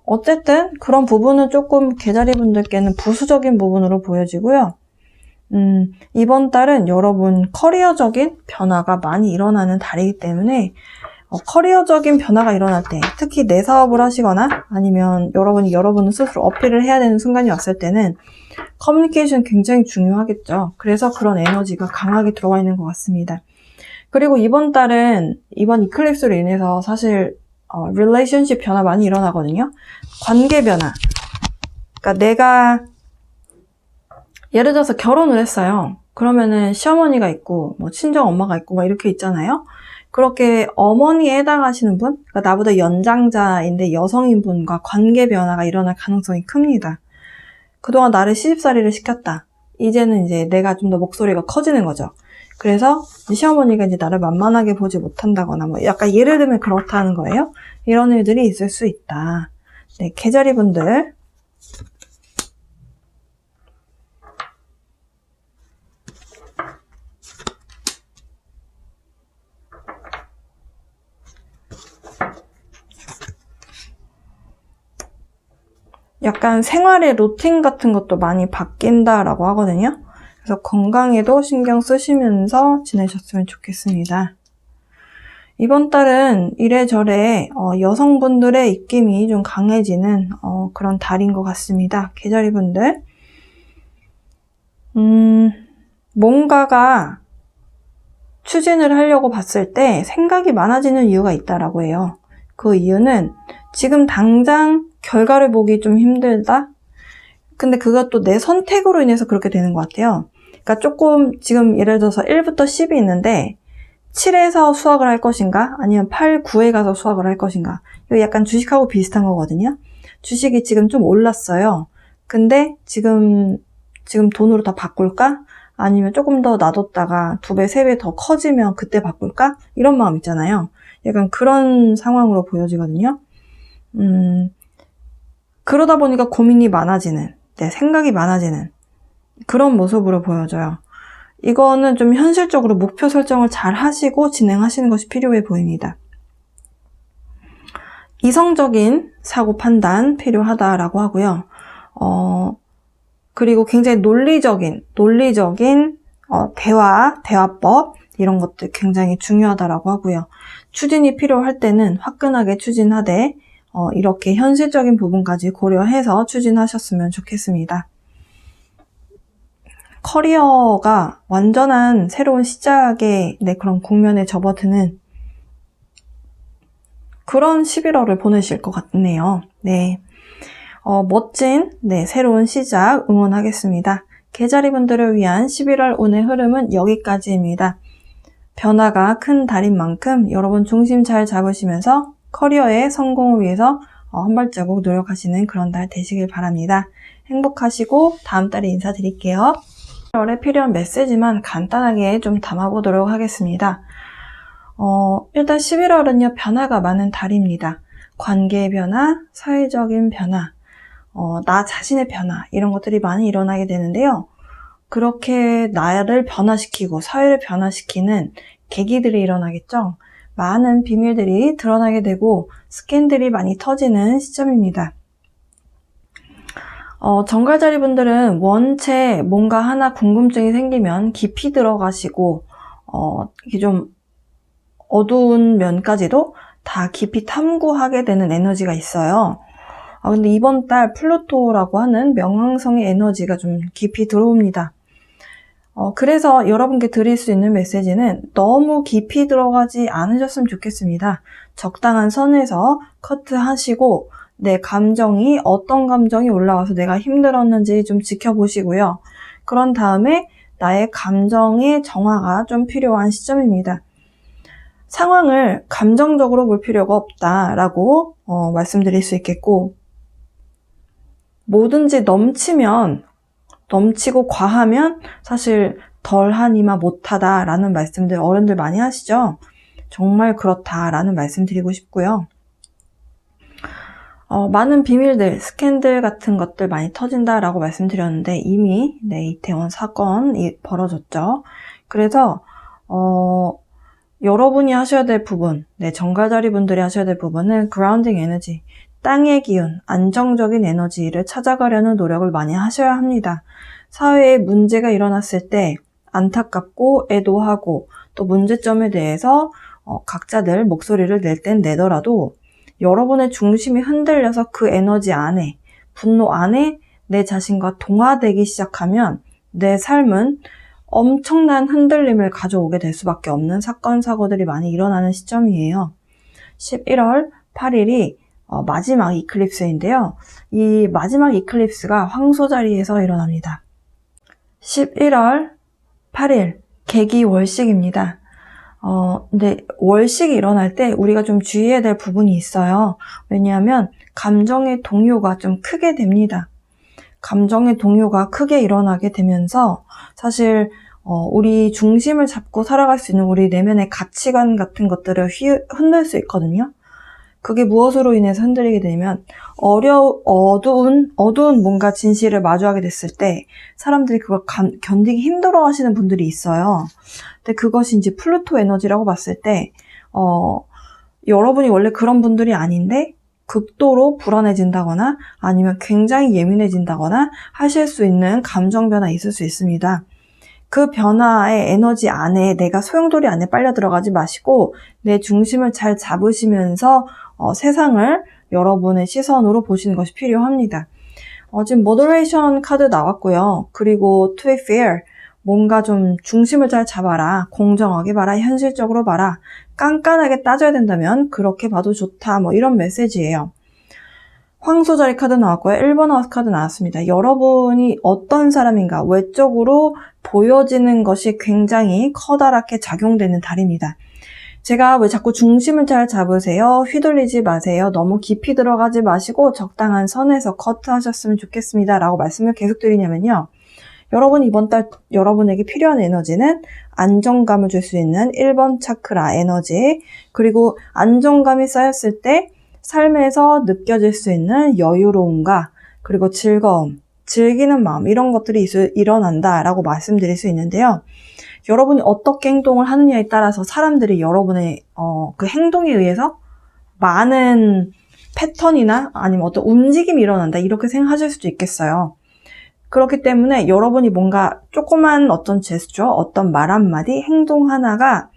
어쨌든 그런 부분은 조금 계자리 분들께는 부수적인 부분으로 보여지고요. 이번 달은 여러분 커리어적인 변화가 많이 일어나는 달이기 때문에 커리어적인 변화가 일어날 때, 특히 내 사업을 하시거나 아니면 여러분은 스스로 어필을 해야 되는 순간이 왔을 때는 커뮤니케이션 굉장히 중요하겠죠. 그래서 그런 에너지가 강하게 들어와 있는 것 같습니다. 그리고 이번 달은 이번 이클립스로 인해서 사실 릴레이션십 변화 많이 일어나거든요. 관계 변화. 그러니까 내가 예를 들어서 결혼을 했어요. 그러면은 시어머니가 있고 뭐 친정 엄마가 있고 막 이렇게 있잖아요. 그렇게 어머니에 해당하시는 분, 그러니까 나보다 연장자인데 여성인 분과 관계 변화가 일어날 가능성이 큽니다. 그동안 나를 시집살이를 시켰다. 이제는 이제 내가 좀 더 목소리가 커지는 거죠. 그래서 시어머니가 이제 나를 만만하게 보지 못한다거나 뭐 약간 예를 들면 그렇다는 거예요. 이런 일들이 있을 수 있다. 네, 계자리 분들. 약간 생활의 루틴 같은 것도 많이 바뀐다라고 하거든요. 그래서 건강에도 신경 쓰시면서 지내셨으면 좋겠습니다. 이번 달은 이래저래 여성분들의 입김이 좀 강해지는 그런 달인 것 같습니다. 계자리 분들. 뭔가가 추진을 하려고 봤을 때 생각이 많아지는 이유가 있다라고 해요. 그 이유는 지금 당장 결과를 보기 좀 힘들다? 근데 그것도 내 선택으로 인해서 그렇게 되는 것 같아요. 그러니까 조금 지금 예를 들어서 1부터 10이 있는데 7에서 수학을 할 것인가? 아니면 8, 9에 가서 수학을 할 것인가? 이거 약간 주식하고 비슷한 거거든요. 주식이 지금 좀 올랐어요. 근데 지금 돈으로 다 바꿀까? 아니면 조금 더 놔뒀다가 2배, 3배 더 커지면 그때 바꿀까? 이런 마음 있잖아요. 약간 그런 상황으로 보여지거든요. 그러다 보니까 고민이 많아지는, 생각이 많아지는 그런 모습으로 보여져요. 이거는 좀 현실적으로 목표 설정을 잘 하시고 진행하시는 것이 필요해 보입니다. 이성적인 사고 판단 필요하다라고 하고요. 그리고 굉장히 논리적인 대화법 이런 것들 굉장히 중요하다라고 하고요. 추진이 필요할 때는 화끈하게 추진하되 이렇게 현실적인 부분까지 고려해서 추진하셨으면 좋겠습니다. 커리어가 완전한 새로운 시작의 그런 국면에 접어드는 그런 11월을 보내실 것 같네요. 네. 멋진 새로운 시작 응원하겠습니다. 계자리 분들을 위한 11월 운의 흐름은 여기까지입니다. 변화가 큰 달인 만큼 여러분 중심 잘 잡으시면서 커리어의 성공을 위해서 한 발자국 노력하시는 그런 달 되시길 바랍니다. 행복하시고 다음 달에 인사드릴게요. 11월에 필요한 메시지만 간단하게 좀 담아보도록 하겠습니다. 일단 11월은요, 변화가 많은 달입니다. 관계의 변화, 사회적인 변화, 나 자신의 변화, 이런 것들이 많이 일어나게 되는데요. 그렇게 나를 변화시키고 사회를 변화시키는 계기들이 일어나겠죠. 많은 비밀들이 드러나게 되고 스캔들이 많이 터지는 시점입니다. 정갈자리 분들은 원체 뭔가 하나 궁금증이 생기면 깊이 들어가시고 이게 좀 어두운 면까지도 다 깊이 탐구하게 되는 에너지가 있어요. 근데 이번 달 플루토라고 하는 명왕성의 에너지가 좀 깊이 들어옵니다. 그래서 여러분께 드릴 수 있는 메시지는 너무 깊이 들어가지 않으셨으면 좋겠습니다. 적당한 선에서 커트하시고 내 감정이 어떤 감정이 올라와서 내가 힘들었는지 좀 지켜보시고요. 그런 다음에 나의 감정의 정화가 좀 필요한 시점입니다. 상황을 감정적으로 볼 필요가 없다라고 말씀드릴 수 있겠고, 뭐든지 넘치고 과하면 사실 덜하니만 못하다라는 말씀들 어른들 많이 하시죠? 정말 그렇다라는 말씀 드리고 싶고요. 많은 비밀들, 스캔들 같은 것들 많이 터진다라고 말씀드렸는데 이미 이태원 사건이 벌어졌죠. 그래서 여러분이 하셔야 될 부분, 정갈자리 분들이 하셔야 될 부분은 그라운딩 에너지, 땅의 기운, 안정적인 에너지를 찾아가려는 노력을 많이 하셔야 합니다. 사회에 문제가 일어났을 때 안타깝고 애도하고 또 문제점에 대해서 각자들 목소리를 낼 땐 내더라도 여러분의 중심이 흔들려서 그 에너지 안에, 분노 안에 내 자신과 동화되기 시작하면 내 삶은 엄청난 흔들림을 가져오게 될 수밖에 없는 사건, 사고들이 많이 일어나는 시점이에요. 11월 8일이 마지막 이클립스인데요. 이 마지막 이클립스가 황소자리에서 일어납니다. 11월 8일, 개기월식입니다. 근데 월식이 일어날 때 우리가 좀 주의해야 될 부분이 있어요. 왜냐하면 감정의 동요가 좀 크게 됩니다. 감정의 동요가 크게 일어나게 되면서 사실 우리 중심을 잡고 살아갈 수 있는 우리 내면의 가치관 같은 것들을 흔들 수 있거든요. 그게 무엇으로 인해서 흔들리게 되면 어두운 뭔가 진실을 마주하게 됐을 때 사람들이 그걸 견디기 힘들어 하시는 분들이 있어요. 근데 그것이 이제 플루토 에너지라고 봤을 때 여러분이 원래 그런 분들이 아닌데 극도로 불안해진다거나 아니면 굉장히 예민해진다거나 하실 수 있는 감정 변화 있을 수 있습니다. 그 변화의 에너지 안에 내가 소용돌이 안에 빨려 들어가지 마시고 내 중심을 잘 잡으시면서 세상을 여러분의 시선으로 보시는 것이 필요합니다. 지금 모더레이션 카드 나왔고요. 그리고 to be fair, 뭔가 좀 중심을 잘 잡아라, 공정하게 봐라, 현실적으로 봐라, 깐깐하게 따져야 된다면 그렇게 봐도 좋다, 이런 메시지예요. 황소자리 카드 나왔고요. 1번 하우스 카드 나왔습니다. 여러분이 어떤 사람인가 외적으로 보여지는 것이 굉장히 커다랗게 작용되는 달입니다. 제가 왜 자꾸 중심을 잘 잡으세요, 휘둘리지 마세요, 너무 깊이 들어가지 마시고 적당한 선에서 커트하셨으면 좋겠습니다 라고 말씀을 계속 드리냐면요. 여러분 이번 달 여러분에게 필요한 에너지는 안정감을 줄 수 있는 1번 차크라 에너지, 그리고 안정감이 쌓였을 때 삶에서 느껴질 수 있는 여유로움과 그리고 즐거움, 즐기는 마음, 이런 것들이 일어난다라고 말씀드릴 수 있는데요. 여러분이 어떻게 행동을 하느냐에 따라서 사람들이 여러분의 그 행동에 의해서 많은 패턴이나 아니면 어떤 움직임이 일어난다, 이렇게 생각하실 수도 있겠어요. 그렇기 때문에 여러분이 뭔가 조그만 어떤 제스처, 어떤 말 한마디, 행동 하나가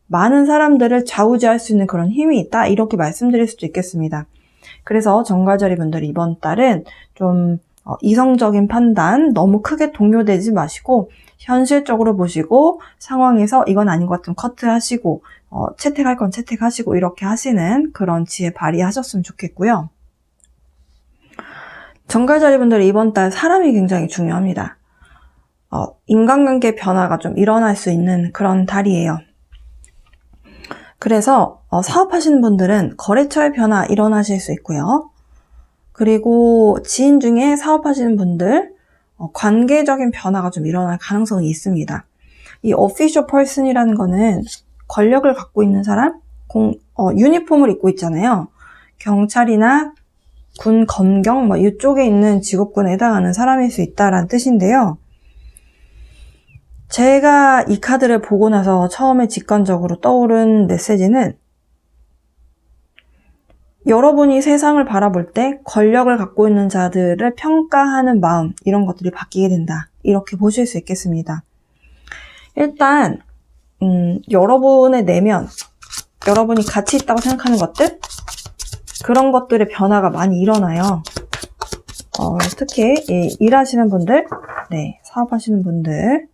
많은 사람들을 좌우지할 수 있는 그런 힘이 있다, 이렇게 말씀드릴 수도 있겠습니다. 그래서 정갈자리 분들이 이번 달은 좀 이성적인 판단 너무 크게 동요되지 마시고 현실적으로 보시고 상황에서 이건 아닌 것 같으면 커트하시고 채택할 건 채택하시고 이렇게 하시는 그런 지혜 발휘하셨으면 좋겠고요. 정갈자리 분들이 이번 달 사람이 굉장히 중요합니다. 인간관계 변화가 좀 일어날 수 있는 그런 달이에요. 그래서 사업하시는 분들은 거래처의 변화 일어나실 수 있고요. 그리고 지인 중에 사업하시는 분들 관계적인 변화가 좀 일어날 가능성이 있습니다. 이 official person이라는 거는 권력을 갖고 있는 사람, 유니폼을 입고 있잖아요. 경찰이나 군, 검경 이쪽에 있는 직업군에 해당하는 사람일 수 있다라는 뜻인데요. 제가 이 카드를 보고 나서 처음에 직관적으로 떠오른 메시지는 여러분이 세상을 바라볼 때 권력을 갖고 있는 자들을 평가하는 마음, 이런 것들이 바뀌게 된다, 이렇게 보실 수 있겠습니다. 일단 여러분의 내면, 여러분이 가치 있다고 생각하는 것들, 그런 것들의 변화가 많이 일어나요. 특히 일하시는 분들, 사업하시는 분들,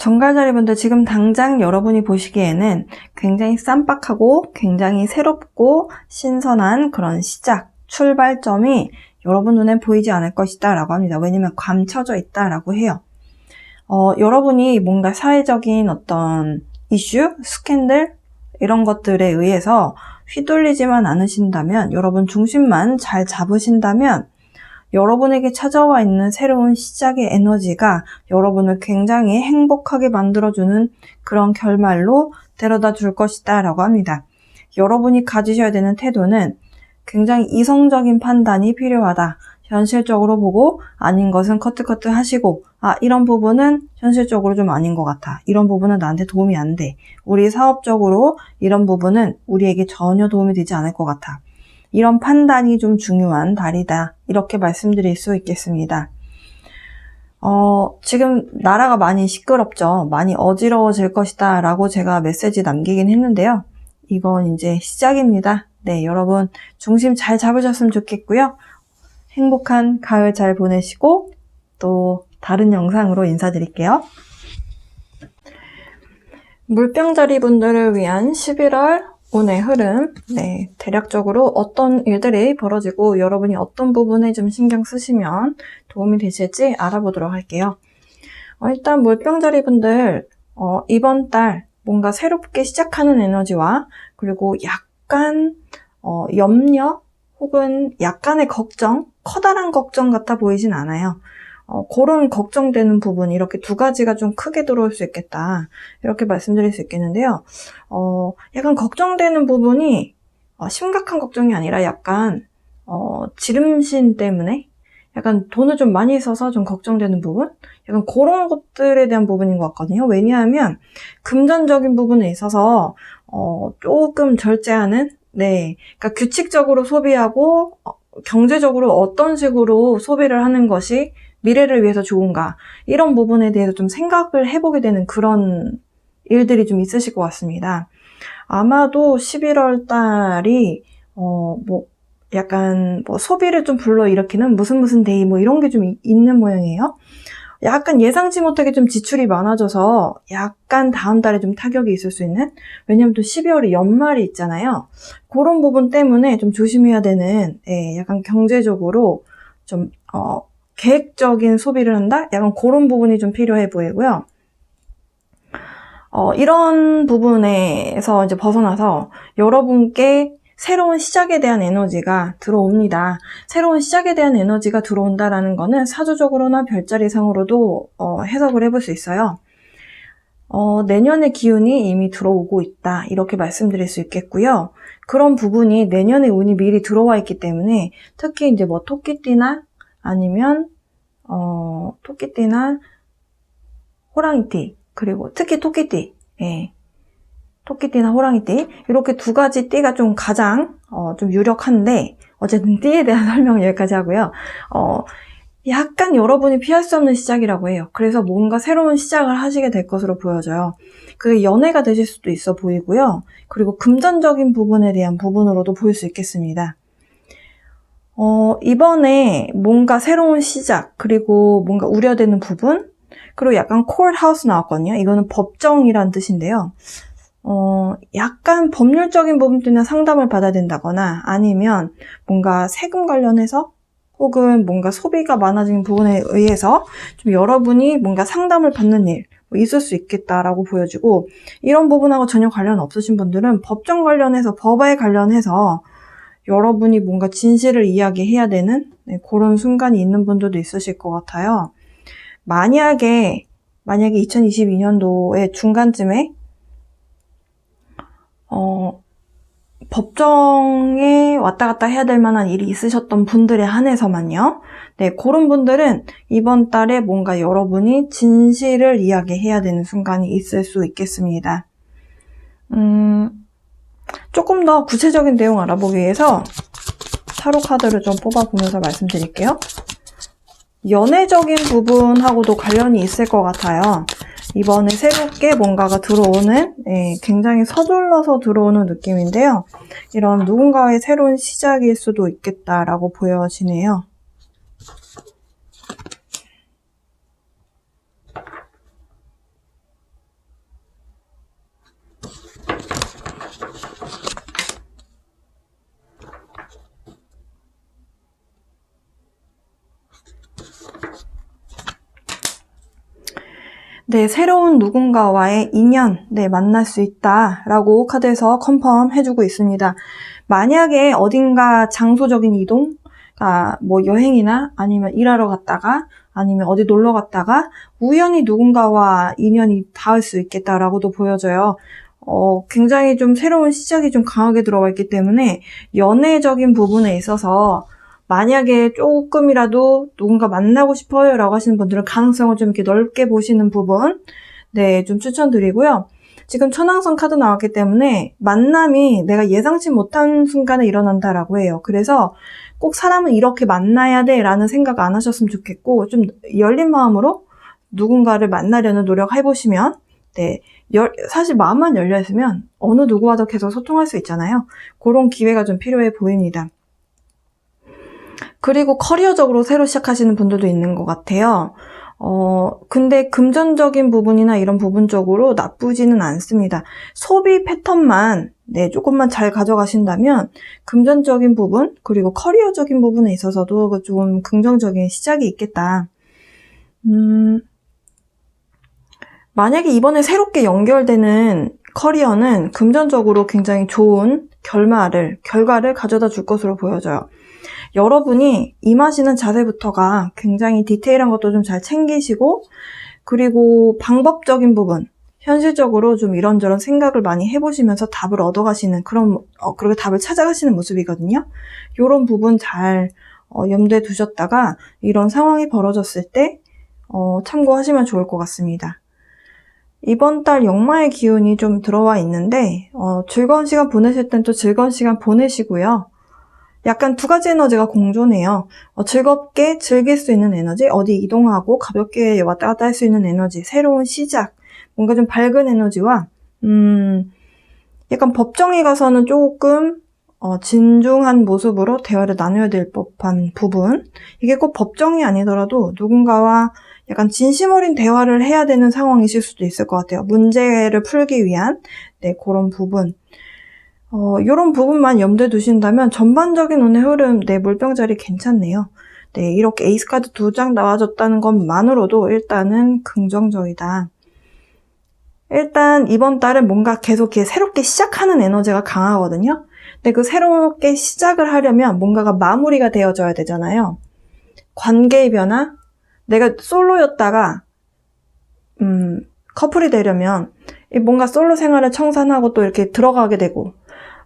정갈자리 분들, 지금 당장 여러분이 보시기에는 굉장히 쌈박하고 굉장히 새롭고 신선한 그런 시작, 출발점이 여러분 눈에 보이지 않을 것이다 라고 합니다. 왜냐면 감춰져 있다 라고 해요. 여러분이 뭔가 사회적인 어떤 이슈, 스캔들 이런 것들에 의해서 휘둘리지만 않으신다면, 여러분 중심만 잘 잡으신다면 여러분에게 찾아와 있는 새로운 시작의 에너지가 여러분을 굉장히 행복하게 만들어주는 그런 결말로 데려다 줄 것이다 라고 합니다. 여러분이 가지셔야 되는 태도는 굉장히 이성적인 판단이 필요하다. 현실적으로 보고 아닌 것은 커트 하시고, 이런 부분은 현실적으로 좀 아닌 것 같아. 이런 부분은 나한테 도움이 안 돼. 우리 사업적으로 이런 부분은 우리에게 전혀 도움이 되지 않을 것 같아. 이런 판단이 좀 중요한 달이다. 이렇게 말씀드릴 수 있겠습니다. 지금 나라가 많이 시끄럽죠. 많이 어지러워질 것이다 라고 제가 메시지 남기긴 했는데요. 이건 이제 시작입니다. 네, 여러분 중심 잘 잡으셨으면 좋겠고요. 행복한 가을 잘 보내시고 또 다른 영상으로 인사드릴게요. 물병자리 분들을 위한 11월 운의 흐름, 네, 대략적으로 어떤 일들이 벌어지고 여러분이 어떤 부분에 좀 신경 쓰시면 도움이 되실지 알아보도록 할게요. 일단 물병자리 분들 이번 달 뭔가 새롭게 시작하는 에너지와 그리고 약간 염려 혹은 약간의 걱정, 커다란 걱정 같아 보이진 않아요. 그런 걱정되는 부분, 이렇게 두 가지가 좀 크게 들어올 수 있겠다. 이렇게 말씀드릴 수 있겠는데요. 약간 걱정되는 부분이 심각한 걱정이 아니라 약간 지름신 때문에 약간 돈을 좀 많이 써서 좀 걱정되는 부분? 약간 그런 것들에 대한 부분인 것 같거든요. 왜냐하면 금전적인 부분에 있어서 조금 절제하는, 네, 그러니까 규칙적으로 소비하고 경제적으로 어떤 식으로 소비를 하는 것이 미래를 위해서 좋은가, 이런 부분에 대해서 좀 생각을 해보게 되는 그런 일들이 좀 있으실 것 같습니다. 아마도 11월 달이 약간 소비를 좀 불러일으키는 무슨 데이 이런 게 좀 있는 모양이에요. 약간 예상치 못하게 좀 지출이 많아져서 약간 다음 달에 좀 타격이 있을 수 있는, 왜냐면 또 12월에 연말이 있잖아요. 그런 부분 때문에 좀 조심해야 되는, 약간 경제적으로 좀 계획적인 소비를 한다? 약간 그런 부분이 좀 필요해 보이고요. 이런 부분에서 이제 벗어나서 여러분께 새로운 시작에 대한 에너지가 들어옵니다. 새로운 시작에 대한 에너지가 들어온다라는 거는 사주적으로나 별자리상으로도 해석을 해볼 수 있어요. 내년의 기운이 이미 들어오고 있다, 이렇게 말씀드릴 수 있겠고요. 그런 부분이 내년의 운이 미리 들어와 있기 때문에 특히 이제 토끼띠나 아니면 토끼띠나 호랑이띠, 그리고 특히 토끼띠, 토끼띠나 호랑이띠, 이렇게 두 가지 띠가 좀 가장 좀 유력한데, 어쨌든 띠에 대한 설명은 여기까지 하고요. 약간 여러분이 피할 수 없는 시작이라고 해요. 그래서 뭔가 새로운 시작을 하시게 될 것으로 보여져요. 그게 연애가 되실 수도 있어 보이고요. 그리고 금전적인 부분에 대한 부분으로도 보일 수 있겠습니다. 이번에 뭔가 새로운 시작, 그리고 뭔가 우려되는 부분, 그리고 약간 courthouse 나왔거든요. 이거는 법정이란 뜻인데요. 약간 법률적인 부분 때문에 상담을 받아야 된다거나, 아니면 뭔가 세금 관련해서 혹은 뭔가 소비가 많아진 부분에 의해서 좀 여러분이 뭔가 상담을 받는 일 있을 수 있겠다라고 보여지고, 이런 부분하고 전혀 관련 없으신 분들은 법정 관련해서, 법에 관련해서 여러분이 뭔가 진실을 이야기해야 되는 그런 순간이 있는 분들도 있으실 것 같아요. 만약에 2022년도의 중간쯤에 법정에 왔다 갔다 해야 될 만한 일이 있으셨던 분들에 한해서만요. 네, 그런 분들은 이번 달에 뭔가 여러분이 진실을 이야기해야 되는 순간이 있을 수 있겠습니다. 조금 더 구체적인 내용 알아보기 위해서 타로 카드를 좀 뽑아보면서 말씀드릴게요. 연애적인 부분하고도 관련이 있을 것 같아요. 이번에 새롭게 뭔가가 들어오는, 굉장히 서둘러서 들어오는 느낌인데요. 이런 누군가의 새로운 시작일 수도 있겠다라고 보여지네요. 네, 새로운 누군가와의 인연, 네, 만날 수 있다라고 카드에서 컨펌 해주고 있습니다. 만약에 어딘가 장소적인 이동, 뭐 여행이나 아니면 일하러 갔다가 아니면 어디 놀러 갔다가 우연히 누군가와 인연이 닿을 수 있겠다라고도 보여져요. 굉장히 좀 새로운 시작이 좀 강하게 들어가 있기 때문에 연애적인 부분에 있어서 만약에 조금이라도 누군가 만나고 싶어요 라고 하시는 분들은 가능성을 좀 이렇게 넓게 보시는 부분, 네, 좀 추천드리고요. 지금 천왕성 카드 나왔기 때문에 만남이 내가 예상치 못한 순간에 일어난다라고 해요. 그래서 꼭 사람은 이렇게 만나야 돼 라는 생각 안 하셨으면 좋겠고, 좀 열린 마음으로 누군가를 만나려는 노력 해보시면, 네, 사실 마음만 열려있으면 어느 누구와도 계속 소통할 수 있잖아요. 그런 기회가 좀 필요해 보입니다. 그리고 커리어적으로 새로 시작하시는 분들도 있는 것 같아요. 근데 금전적인 부분이나 이런 부분적으로 나쁘지는 않습니다. 소비 패턴만, 네, 조금만 잘 가져가신다면 금전적인 부분, 그리고 커리어적인 부분에 있어서도 좀 긍정적인 시작이 있겠다. 만약에 이번에 새롭게 연결되는 커리어는 금전적으로 굉장히 좋은 결과를 가져다 줄 것으로 보여져요. 여러분이 임하시는 자세부터가 굉장히 디테일한 것도 좀 잘 챙기시고, 그리고 방법적인 부분, 현실적으로 좀 이런저런 생각을 많이 해보시면서 답을 얻어가시는 그리고 답을 찾아가시는 모습이거든요. 이런 부분 잘 염두에 두셨다가 이런 상황이 벌어졌을 때 참고하시면 좋을 것 같습니다. 이번 달 역마의 기운이 좀 들어와 있는데 즐거운 시간 보내실 땐 또 즐거운 시간 보내시고요. 약간 두 가지 에너지가 공존해요. 즐겁게 즐길 수 있는 에너지, 어디 이동하고 가볍게 왔다 갔다 할 수 있는 에너지, 새로운 시작, 뭔가 좀 밝은 에너지와 약간 법정에 가서는 조금 진중한 모습으로 대화를 나눠야 될 법한 부분, 이게 꼭 법정이 아니더라도 누군가와 약간 진심 어린 대화를 해야 되는 상황이실 수도 있을 것 같아요. 문제를 풀기 위한, 네, 그런 부분. 요런 부분만 염두에 두신다면 전반적인 오늘 흐름, 네, 물병자리 괜찮네요. 네, 이렇게 에이스 카드 2장 나와줬다는 것만으로도 일단은 긍정적이다. 일단 이번 달은 뭔가 계속 새롭게 시작하는 에너지가 강하거든요. 근데 그 새롭게 시작을 하려면 뭔가가 마무리가 되어져야 되잖아요. 관계의 변화, 내가 솔로였다가 커플이 되려면 뭔가 솔로 생활을 청산하고 또 이렇게 들어가게 되고,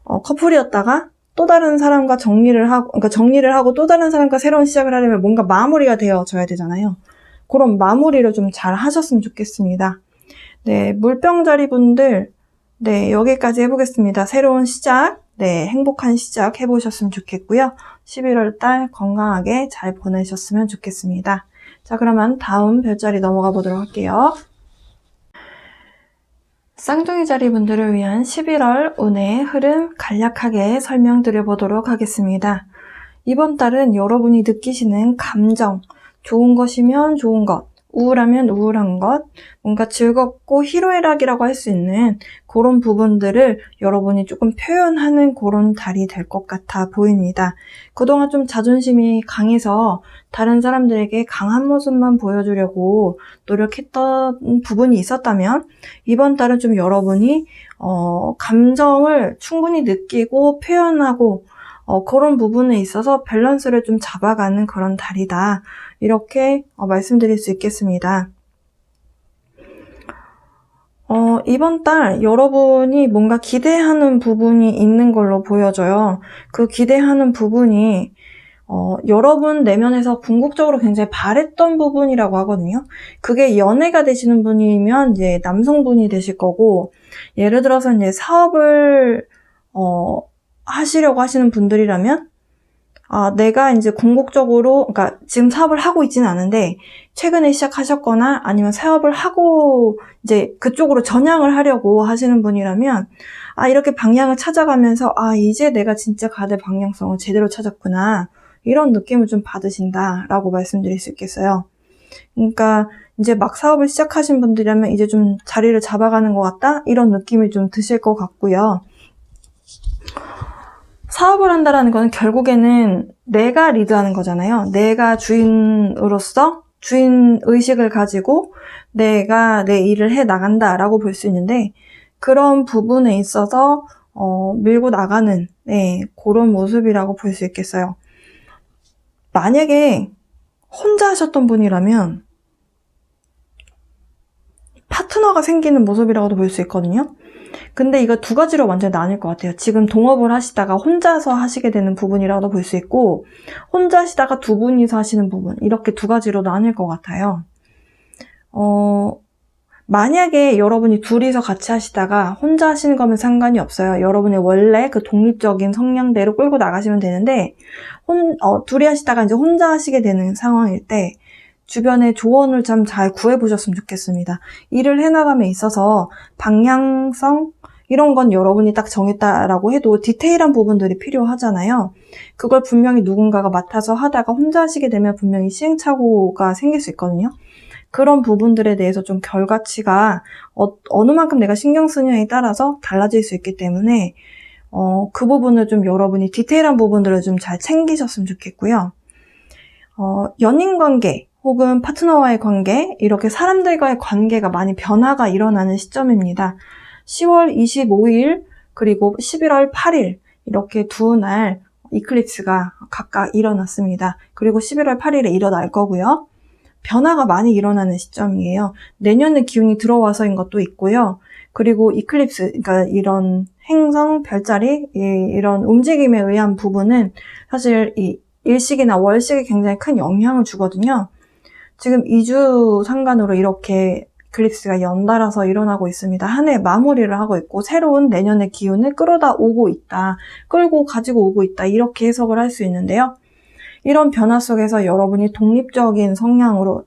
커플이었다가 또 다른 사람과 정리를 하고 또 다른 사람과 새로운 시작을 하려면 뭔가 마무리가 되어져야 되잖아요. 그런 마무리를 좀 잘 하셨으면 좋겠습니다. 네, 물병자리 분들, 네, 여기까지 해보겠습니다. 새로운 시작, 네, 행복한 시작 해보셨으면 좋겠고요. 11월 달 건강하게 잘 보내셨으면 좋겠습니다. 자, 그러면 다음 별자리 넘어가 보도록 할게요. 쌍둥이 자리 분들을 위한 11월 운의 흐름 간략하게 설명드려보도록 하겠습니다. 이번 달은 여러분이 느끼시는 감정, 좋은 것이면 좋은 것, 우울하면 우울한 것, 뭔가 즐겁고 희로애락이라고 할 수 있는 그런 부분들을 여러분이 조금 표현하는 그런 달이 될 것 같아 보입니다. 그동안 좀 자존심이 강해서 다른 사람들에게 강한 모습만 보여주려고 노력했던 부분이 있었다면 이번 달은 좀 여러분이 감정을 충분히 느끼고 표현하고 그런 부분에 있어서 밸런스를 좀 잡아가는 그런 달이다. 이렇게 말씀드릴 수 있겠습니다. 이번 달 여러분이 뭔가 기대하는 부분이 있는 걸로 보여져요. 그 기대하는 부분이 여러분 내면에서 궁극적으로 굉장히 바랬던 부분이라고 하거든요. 그게 연애가 되시는 분이면 이제 남성분이 되실 거고, 예를 들어서 이제 사업을 하시려고 하시는 분들이라면 내가 이제 궁극적으로, 그러니까 지금 사업을 하고 있지는 않은데 최근에 시작하셨거나 아니면 사업을 하고 이제 그쪽으로 전향을 하려고 하시는 분이라면 이렇게 방향을 찾아가면서 이제 내가 진짜 가야 될 방향성을 제대로 찾았구나, 이런 느낌을 좀 받으신다라고 말씀드릴 수 있겠어요. 그러니까 이제 막 사업을 시작하신 분들이라면 이제 좀 자리를 잡아가는 것 같다, 이런 느낌이 좀 드실 것 같고요. 사업을 한다라는 거는 결국에는 내가 리드하는 거잖아요. 내가 주인으로서 주인 의식을 가지고 내가 내 일을 해 나간다라고 볼 수 있는데, 그런 부분에 있어서 밀고 나가는 그런 모습이라고 볼 수 있겠어요. 만약에 혼자 하셨던 분이라면 파트너가 생기는 모습이라고도 볼 수 있거든요. 근데 이거 두 가지로 완전히 나뉠 것 같아요. 지금 동업을 하시다가 혼자서 하시게 되는 부분이라고도 볼 수 있고, 혼자 하시다가 두 분이서 하시는 부분, 이렇게 두 가지로 나뉠 것 같아요. 만약에 여러분이 둘이서 같이 하시다가 혼자 하시는 거면 상관이 없어요. 여러분의 원래 그 독립적인 성향대로 끌고 나가시면 되는데, 둘이 하시다가 이제 혼자 하시게 되는 상황일 때 주변에 조언을 좀 잘 구해보셨으면 좋겠습니다. 일을 해나감에 있어서 방향성 이런 건 여러분이 딱 정했다라고 해도 디테일한 부분들이 필요하잖아요. 그걸 분명히 누군가가 맡아서 하다가 혼자 하시게 되면 분명히 시행착오가 생길 수 있거든요. 그런 부분들에 대해서 좀 결과치가 어느 만큼 내가 신경 쓰냐에 따라서 달라질 수 있기 때문에 그 부분을 좀 여러분이 디테일한 부분들을 좀 잘 챙기셨으면 좋겠고요. 연인 관계 혹은 파트너와의 관계, 이렇게 사람들과의 관계가 많이 변화가 일어나는 시점입니다. 10월 25일 그리고 11월 8일 이렇게 두 날 이클립스가 각각 일어났습니다. 그리고 11월 8일에 일어날 거고요. 변화가 많이 일어나는 시점이에요. 내년의 기운이 들어와서인 것도 있고요. 그리고 이클립스, 그러니까 이런 행성, 별자리, 이런 움직임에 의한 부분은 사실 이 일식이나 월식에 굉장히 큰 영향을 주거든요. 지금 2주 상간으로 이렇게 이클립스가 연달아서 일어나고 있습니다. 한 해 마무리를 하고 있고 새로운 내년의 기운을 끌어다 오고 있다. 끌고 가지고 오고 있다. 이렇게 해석을 할 수 있는데요. 이런 변화 속에서 여러분이 독립적인 성향으로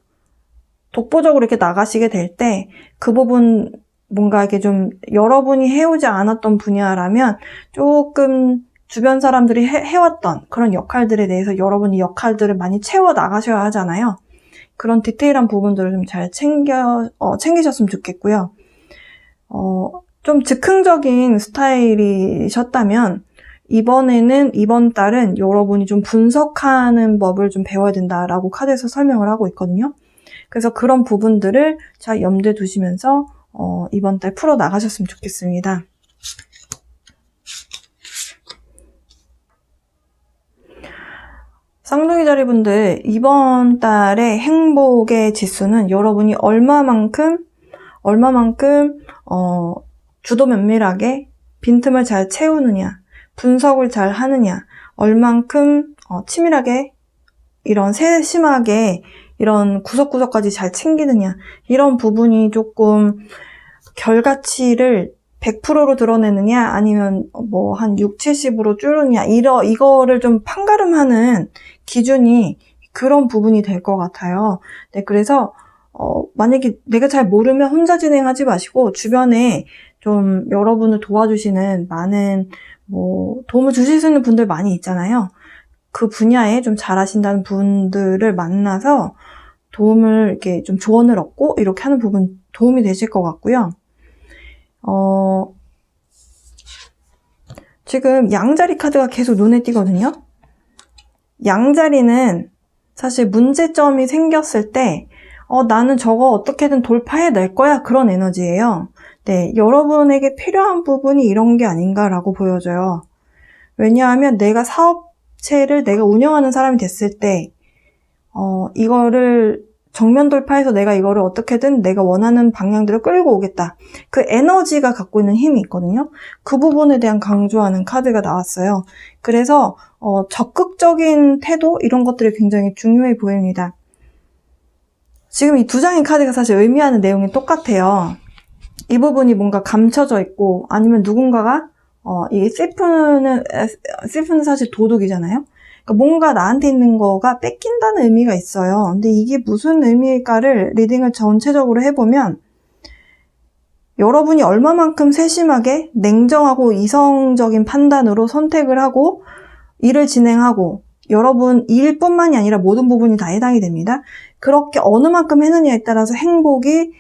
독보적으로 이렇게 나가시게 될 때 그 부분 뭔가 이렇게 좀 여러분이 해오지 않았던 분야라면 조금 주변 사람들이 해왔던 그런 역할들에 대해서 여러분이 역할들을 많이 채워 나가셔야 하잖아요. 그런 디테일한 부분들을 좀 잘 챙기셨으면 좋겠고요. 좀 즉흥적인 스타일이셨다면 이번 달은 여러분이 좀 분석하는 법을 좀 배워야 된다라고 카드에서 설명을 하고 있거든요. 그래서 그런 부분들을 잘 염두에 두시면서 이번 달 풀어 나가셨으면 좋겠습니다. 쌍둥이 자리분들, 이번 달의 행복의 지수는 여러분이 얼마만큼 주도 면밀하게 빈틈을 잘 채우느냐, 분석을 잘 하느냐, 얼만큼 치밀하게 이런 세심하게 이런 구석구석까지 잘 챙기느냐, 이런 부분이 조금 결과치를 100%로 드러내느냐 아니면 뭐 한 6, 70으로 줄느냐, 이거를 좀 판가름하는 기준이 그런 부분이 될 것 같아요. 네, 그래서 만약에 내가 잘 모르면 혼자 진행하지 마시고 주변에 좀 여러분을 도와주시는 많은 도움을 주실 수 있는 분들 많이 있잖아요. 그 분야에 좀 잘하신다는 분들을 만나서 도움을 이렇게 좀 조언을 얻고 이렇게 하는 부분 도움이 되실 것 같고요. 지금 양자리 카드가 계속 눈에 띄거든요. 양자리는 사실 문제점이 생겼을 때 나는 저거 어떻게든 돌파해낼 거야, 그런 에너지예요. 네, 여러분에게 필요한 부분이 이런 게 아닌가라고 보여져요. 왜냐하면 내가 사업체를 내가 운영하는 사람이 됐을 때 이거를 정면 돌파해서 내가 이거를 어떻게든 내가 원하는 방향대로 끌고 오겠다. 그 에너지가 갖고 있는 힘이 있거든요. 그 부분에 대한 강조하는 카드가 나왔어요. 그래서 적극적인 태도 이런 것들이 굉장히 중요해 보입니다. 지금 이 두 장의 카드가 사실 의미하는 내용이 똑같아요. 이 부분이 뭔가 감춰져 있고 아니면 누군가가 이 세프는 사실 도둑이잖아요. 그러니까 뭔가 나한테 있는 거가 뺏긴다는 의미가 있어요. 근데 이게 무슨 의미일까를 리딩을 전체적으로 해보면 여러분이 얼마만큼 세심하게 냉정하고 이성적인 판단으로 선택을 하고 일을 진행하고 여러분 일뿐만이 아니라 모든 부분이 다 해당이 됩니다. 그렇게 어느 만큼 했느냐에 따라서 행복이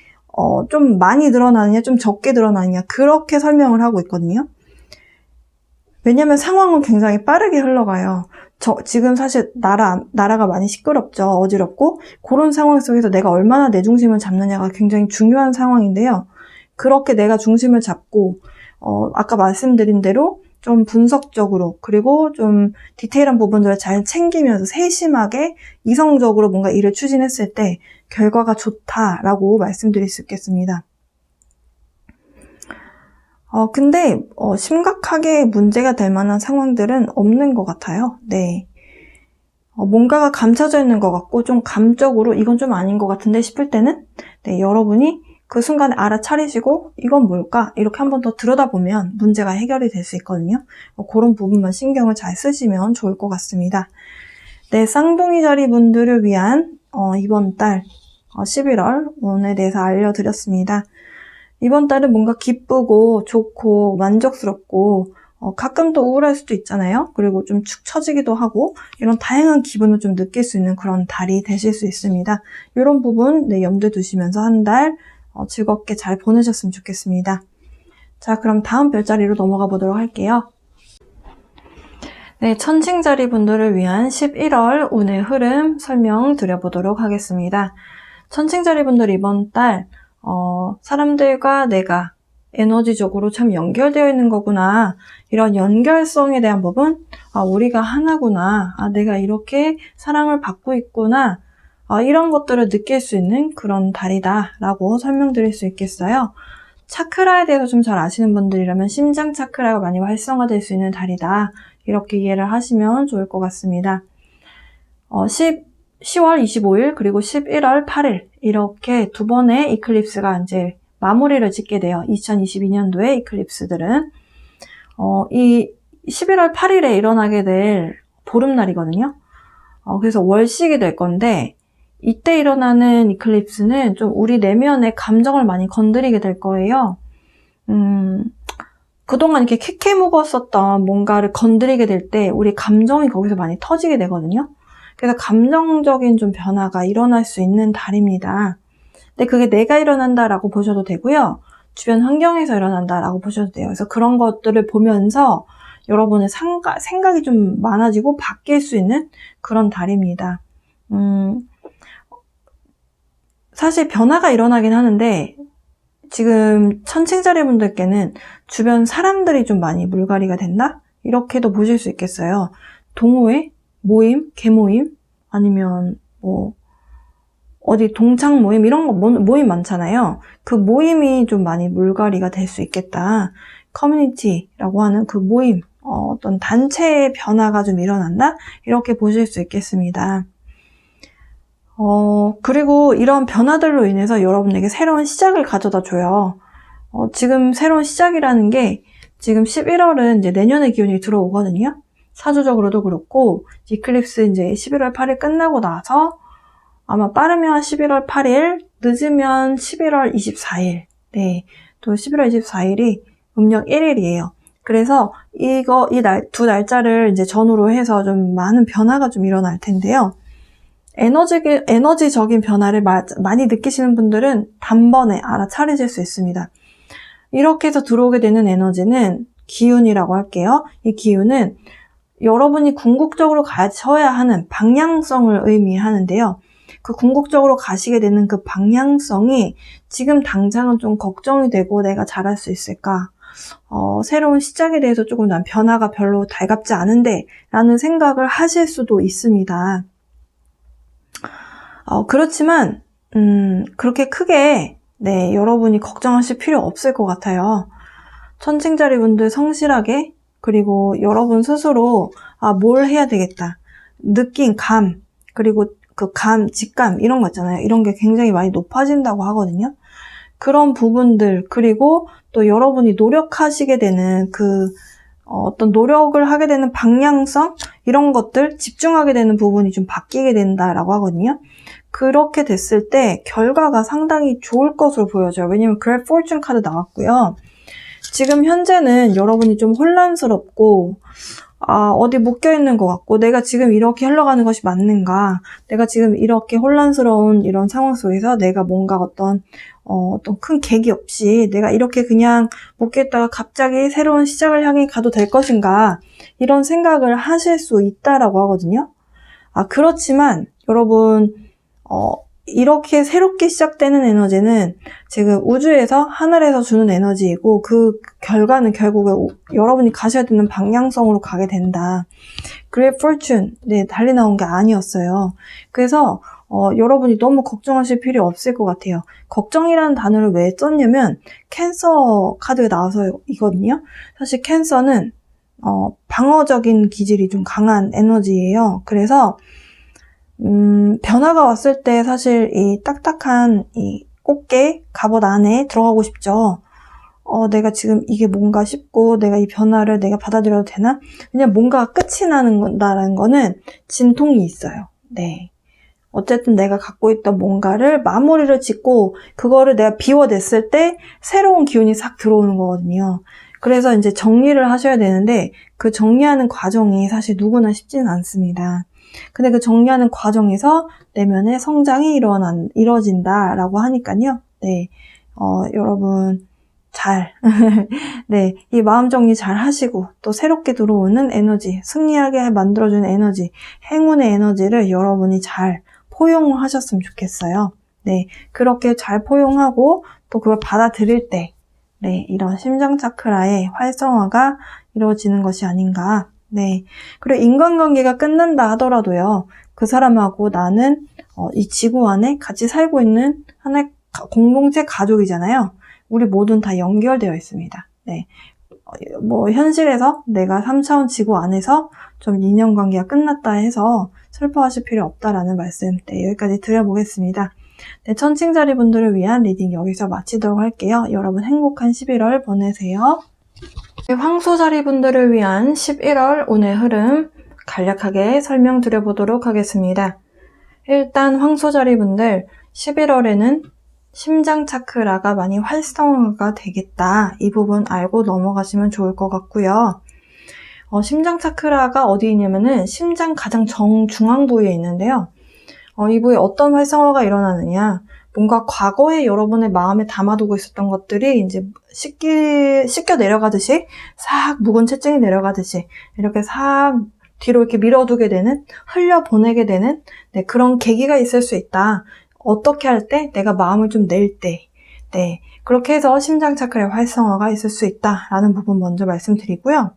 좀 많이 드러나느냐 좀 적게 드러나느냐 그렇게 설명을 하고 있거든요. 왜냐면 상황은 굉장히 빠르게 흘러가요. 지금 사실 나라가 많이 시끄럽죠. 어지럽고 그런 상황 속에서 내가 얼마나 내 중심을 잡느냐가 굉장히 중요한 상황인데요. 그렇게 내가 중심을 잡고 아까 말씀드린 대로 좀 분석적으로 그리고 좀 디테일한 부분들을 잘 챙기면서 세심하게 이성적으로 뭔가 일을 추진했을 때 결과가 좋다라고 말씀드릴 수 있겠습니다. 근데 심각하게 문제가 될 만한 상황들은 없는 것 같아요. 네. 뭔가가 감춰져 있는 것 같고 좀 감적으로 이건 좀 아닌 것 같은데 싶을 때는 네, 여러분이 그 순간에 알아차리시고 이건 뭘까? 이렇게 한번 더 들여다보면 문제가 해결이 될 수 있거든요. 그런 부분만 신경을 잘 쓰시면 좋을 것 같습니다. 네, 쌍둥이 자리 분들을 위한 이번 달 11월 운에 대해서 알려드렸습니다. 이번 달은 뭔가 기쁘고 좋고 만족스럽고 가끔 또 우울할 수도 있잖아요. 그리고 좀 축 처지기도 하고 이런 다양한 기분을 좀 느낄 수 있는 그런 달이 되실 수 있습니다. 이런 부분 네, 염두에 두시면서 한 달 즐겁게 잘 보내셨으면 좋겠습니다. 자, 그럼 다음 별자리로 넘어가 보도록 할게요. 네, 천칭자리 분들을 위한 11월 운의 흐름 설명드려보도록 하겠습니다. 천칭자리 분들 이번 달 사람들과 내가 에너지적으로 참 연결되어 있는 거구나. 이런 연결성에 대한 부분, 우리가 하나구나. 내가 이렇게 사랑을 받고 있구나. 이런 것들을 느낄 수 있는 그런 달이다 라고 설명드릴 수 있겠어요. 차크라에 대해서 좀 잘 아시는 분들이라면 심장 차크라가 많이 활성화될 수 있는 달이다. 이렇게 이해를 하시면 좋을 것 같습니다. 10월 25일 그리고 11월 8일 이렇게 두 번의 이클립스가 이제 마무리를 짓게 돼요. 2022년도의 이클립스들은 이 11월 8일에 일어나게 될 보름날이거든요. 그래서 월식이 될 건데 이때 일어나는 이클립스는 좀 우리 내면의 감정을 많이 건드리게 될 거예요. 그동안 이렇게 캐캐묵었었던 뭔가를 건드리게 될 때 우리 감정이 거기서 많이 터지게 되거든요. 그래서 감정적인 좀 변화가 일어날 수 있는 달입니다. 근데 그게 내가 일어난다라고 보셔도 되고요. 주변 환경에서 일어난다라고 보셔도 돼요. 그래서 그런 것들을 보면서 여러분의 생각이 좀 많아지고 바뀔 수 있는 그런 달입니다. 사실 변화가 일어나긴 하는데 지금 천칭자리 분들께는 주변 사람들이 좀 많이 물갈이가 된다? 이렇게도 보실 수 있겠어요. 동호회, 모임, 개모임, 아니면 어디 동창 모임 이런 거 모임 많잖아요. 그 모임이 좀 많이 물갈이가 될 수 있겠다. 커뮤니티라고 하는 그 모임, 어떤 단체의 변화가 좀 일어난다? 이렇게 보실 수 있겠습니다. 그리고 이런 변화들로 인해서 여러분에게 새로운 시작을 가져다 줘요. 지금 새로운 시작이라는 게 지금 11월은 이제 내년의 기운이 들어오거든요. 사주적으로도 그렇고, 이클립스 이제 11월 8일 끝나고 나서 아마 빠르면 11월 8일, 늦으면 11월 24일. 네. 또 11월 24일이 음력 1일이에요. 그래서 두 날짜를 이제 전후로 해서 좀 많은 변화가 좀 일어날 텐데요. 에너지적인 변화를 많이 느끼시는 분들은 단번에 알아차리실 수 있습니다. 이렇게 해서 들어오게 되는 에너지는 기운이라고 할게요. 이 기운은 여러분이 궁극적으로 가셔야 하는 방향성을 의미하는데요. 그 궁극적으로 가시게 되는 그 방향성이 지금 당장은 좀 걱정이 되고 내가 잘할 수 있을까? 새로운 시작에 대해서 조금 난 변화가 별로 달갑지 않은데 라는 생각을 하실 수도 있습니다. 그렇지만 그렇게 크게 여러분이 걱정하실 필요 없을 것 같아요. 천칭자리 분들 성실하게 그리고 여러분 스스로 뭘 해야 되겠다. 느낀 감 그리고 그 직감 이런 거 있잖아요. 이런 게 굉장히 많이 높아진다고 하거든요. 그런 부분들 그리고 또 여러분이 노력하시게 되는 어떤 노력을 하게 되는 방향성 이런 것들 집중하게 되는 부분이 좀 바뀌게 된다라고 하거든요. 그렇게 됐을 때 결과가 상당히 좋을 것으로 보여져요. 왜냐면 그레이트 포춘 카드 나왔고요. 지금 현재는 여러분이 좀 혼란스럽고 어디 묶여있는 것 같고, 내가 지금 이렇게 흘러가는 것이 맞는가, 내가 지금 이렇게 혼란스러운 이런 상황 속에서 내가 뭔가 어떤 큰 계기 없이 내가 이렇게 그냥 묶여있다가 갑자기 새로운 시작을 향해 가도 될 것인가, 이런 생각을 하실 수 있다라고 하거든요. 그렇지만 여러분, 이렇게 새롭게 시작되는 에너지는 지금 우주에서, 하늘에서 주는 에너지이고, 그 결과는 결국에 여러분이 가셔야 되는 방향성으로 가게 된다. Great Fortune, 달리 나온 게 아니었어요. 그래서 여러분이 너무 걱정하실 필요 없을 것 같아요. 걱정이라는 단어를 왜 썼냐면 캔서 카드가 나와서이거든요. 사실 캔서는 방어적인 기질이 좀 강한 에너지예요. 그래서 변화가 왔을 때 사실 이 딱딱한 이 꽃게 갑옷 안에 들어가고 싶죠. 내가 지금 이게 뭔가 싶고, 내가 이 변화를 내가 받아들여도 되나? 그냥 뭔가 끝이 나는 거는 진통이 있어요. 네. 어쨌든 내가 갖고 있던 뭔가를 마무리를 짓고, 그거를 내가 비워냈을 때 새로운 기운이 싹 들어오는 거거든요. 그래서 이제 정리를 하셔야 되는데, 그 정리하는 과정이 사실 누구나 쉽지는 않습니다. 근데 그 정리하는 과정에서 내면의 성장이 이루어진다라고 하니까요. 네, 여러분 네, 이 마음 정리 잘 하시고, 또 새롭게 들어오는 에너지, 승리하게 만들어주는 에너지, 행운의 에너지를 여러분이 잘 포용을 하셨으면 좋겠어요. 네, 그렇게 잘 포용하고 또 그걸 받아들일 때, 네, 이런 심장 차크라의 활성화가 이루어지는 것이 아닌가. 네. 그리고 인간관계가 끝난다 하더라도요, 그 사람하고 나는 이 지구 안에 같이 살고 있는 하나의 공동체 가족이잖아요. 우리 모두는 다 연결되어 있습니다. 네. 현실에서 내가 3차원 지구 안에서 좀 인연관계가 끝났다 해서 슬퍼하실 필요 없다라는 말씀, 네, 여기까지 드려보겠습니다. 네, 천칭자리 분들을 위한 리딩 여기서 마치도록 할게요. 여러분 행복한 11월 보내세요. 황소자리 분들을 위한 11월 운의 흐름 간략하게 설명드려보도록 하겠습니다. 일단 황소자리 분들, 11월에는 심장 차크라가 많이 활성화가 되겠다. 이 부분 알고 넘어가시면 좋을 것 같고요. 심장 차크라가 어디 있냐면은 심장 가장 정중앙 부위에 있는데요. 이 부위에 어떤 활성화가 일어나느냐, 뭔가 과거에 여러분의 마음에 담아두고 있었던 것들이 이제 씻겨 내려가듯이, 싹 묵은 채증이 내려가듯이 이렇게 싹 뒤로 이렇게 밀어두게 되는, 흘려보내게 되는, 네, 그런 계기가 있을 수 있다. 어떻게 할 때? 내가 마음을 좀 낼 때. 네, 그렇게 해서 심장 차크라의 활성화가 있을 수 있다라는 부분 먼저 말씀드리고요.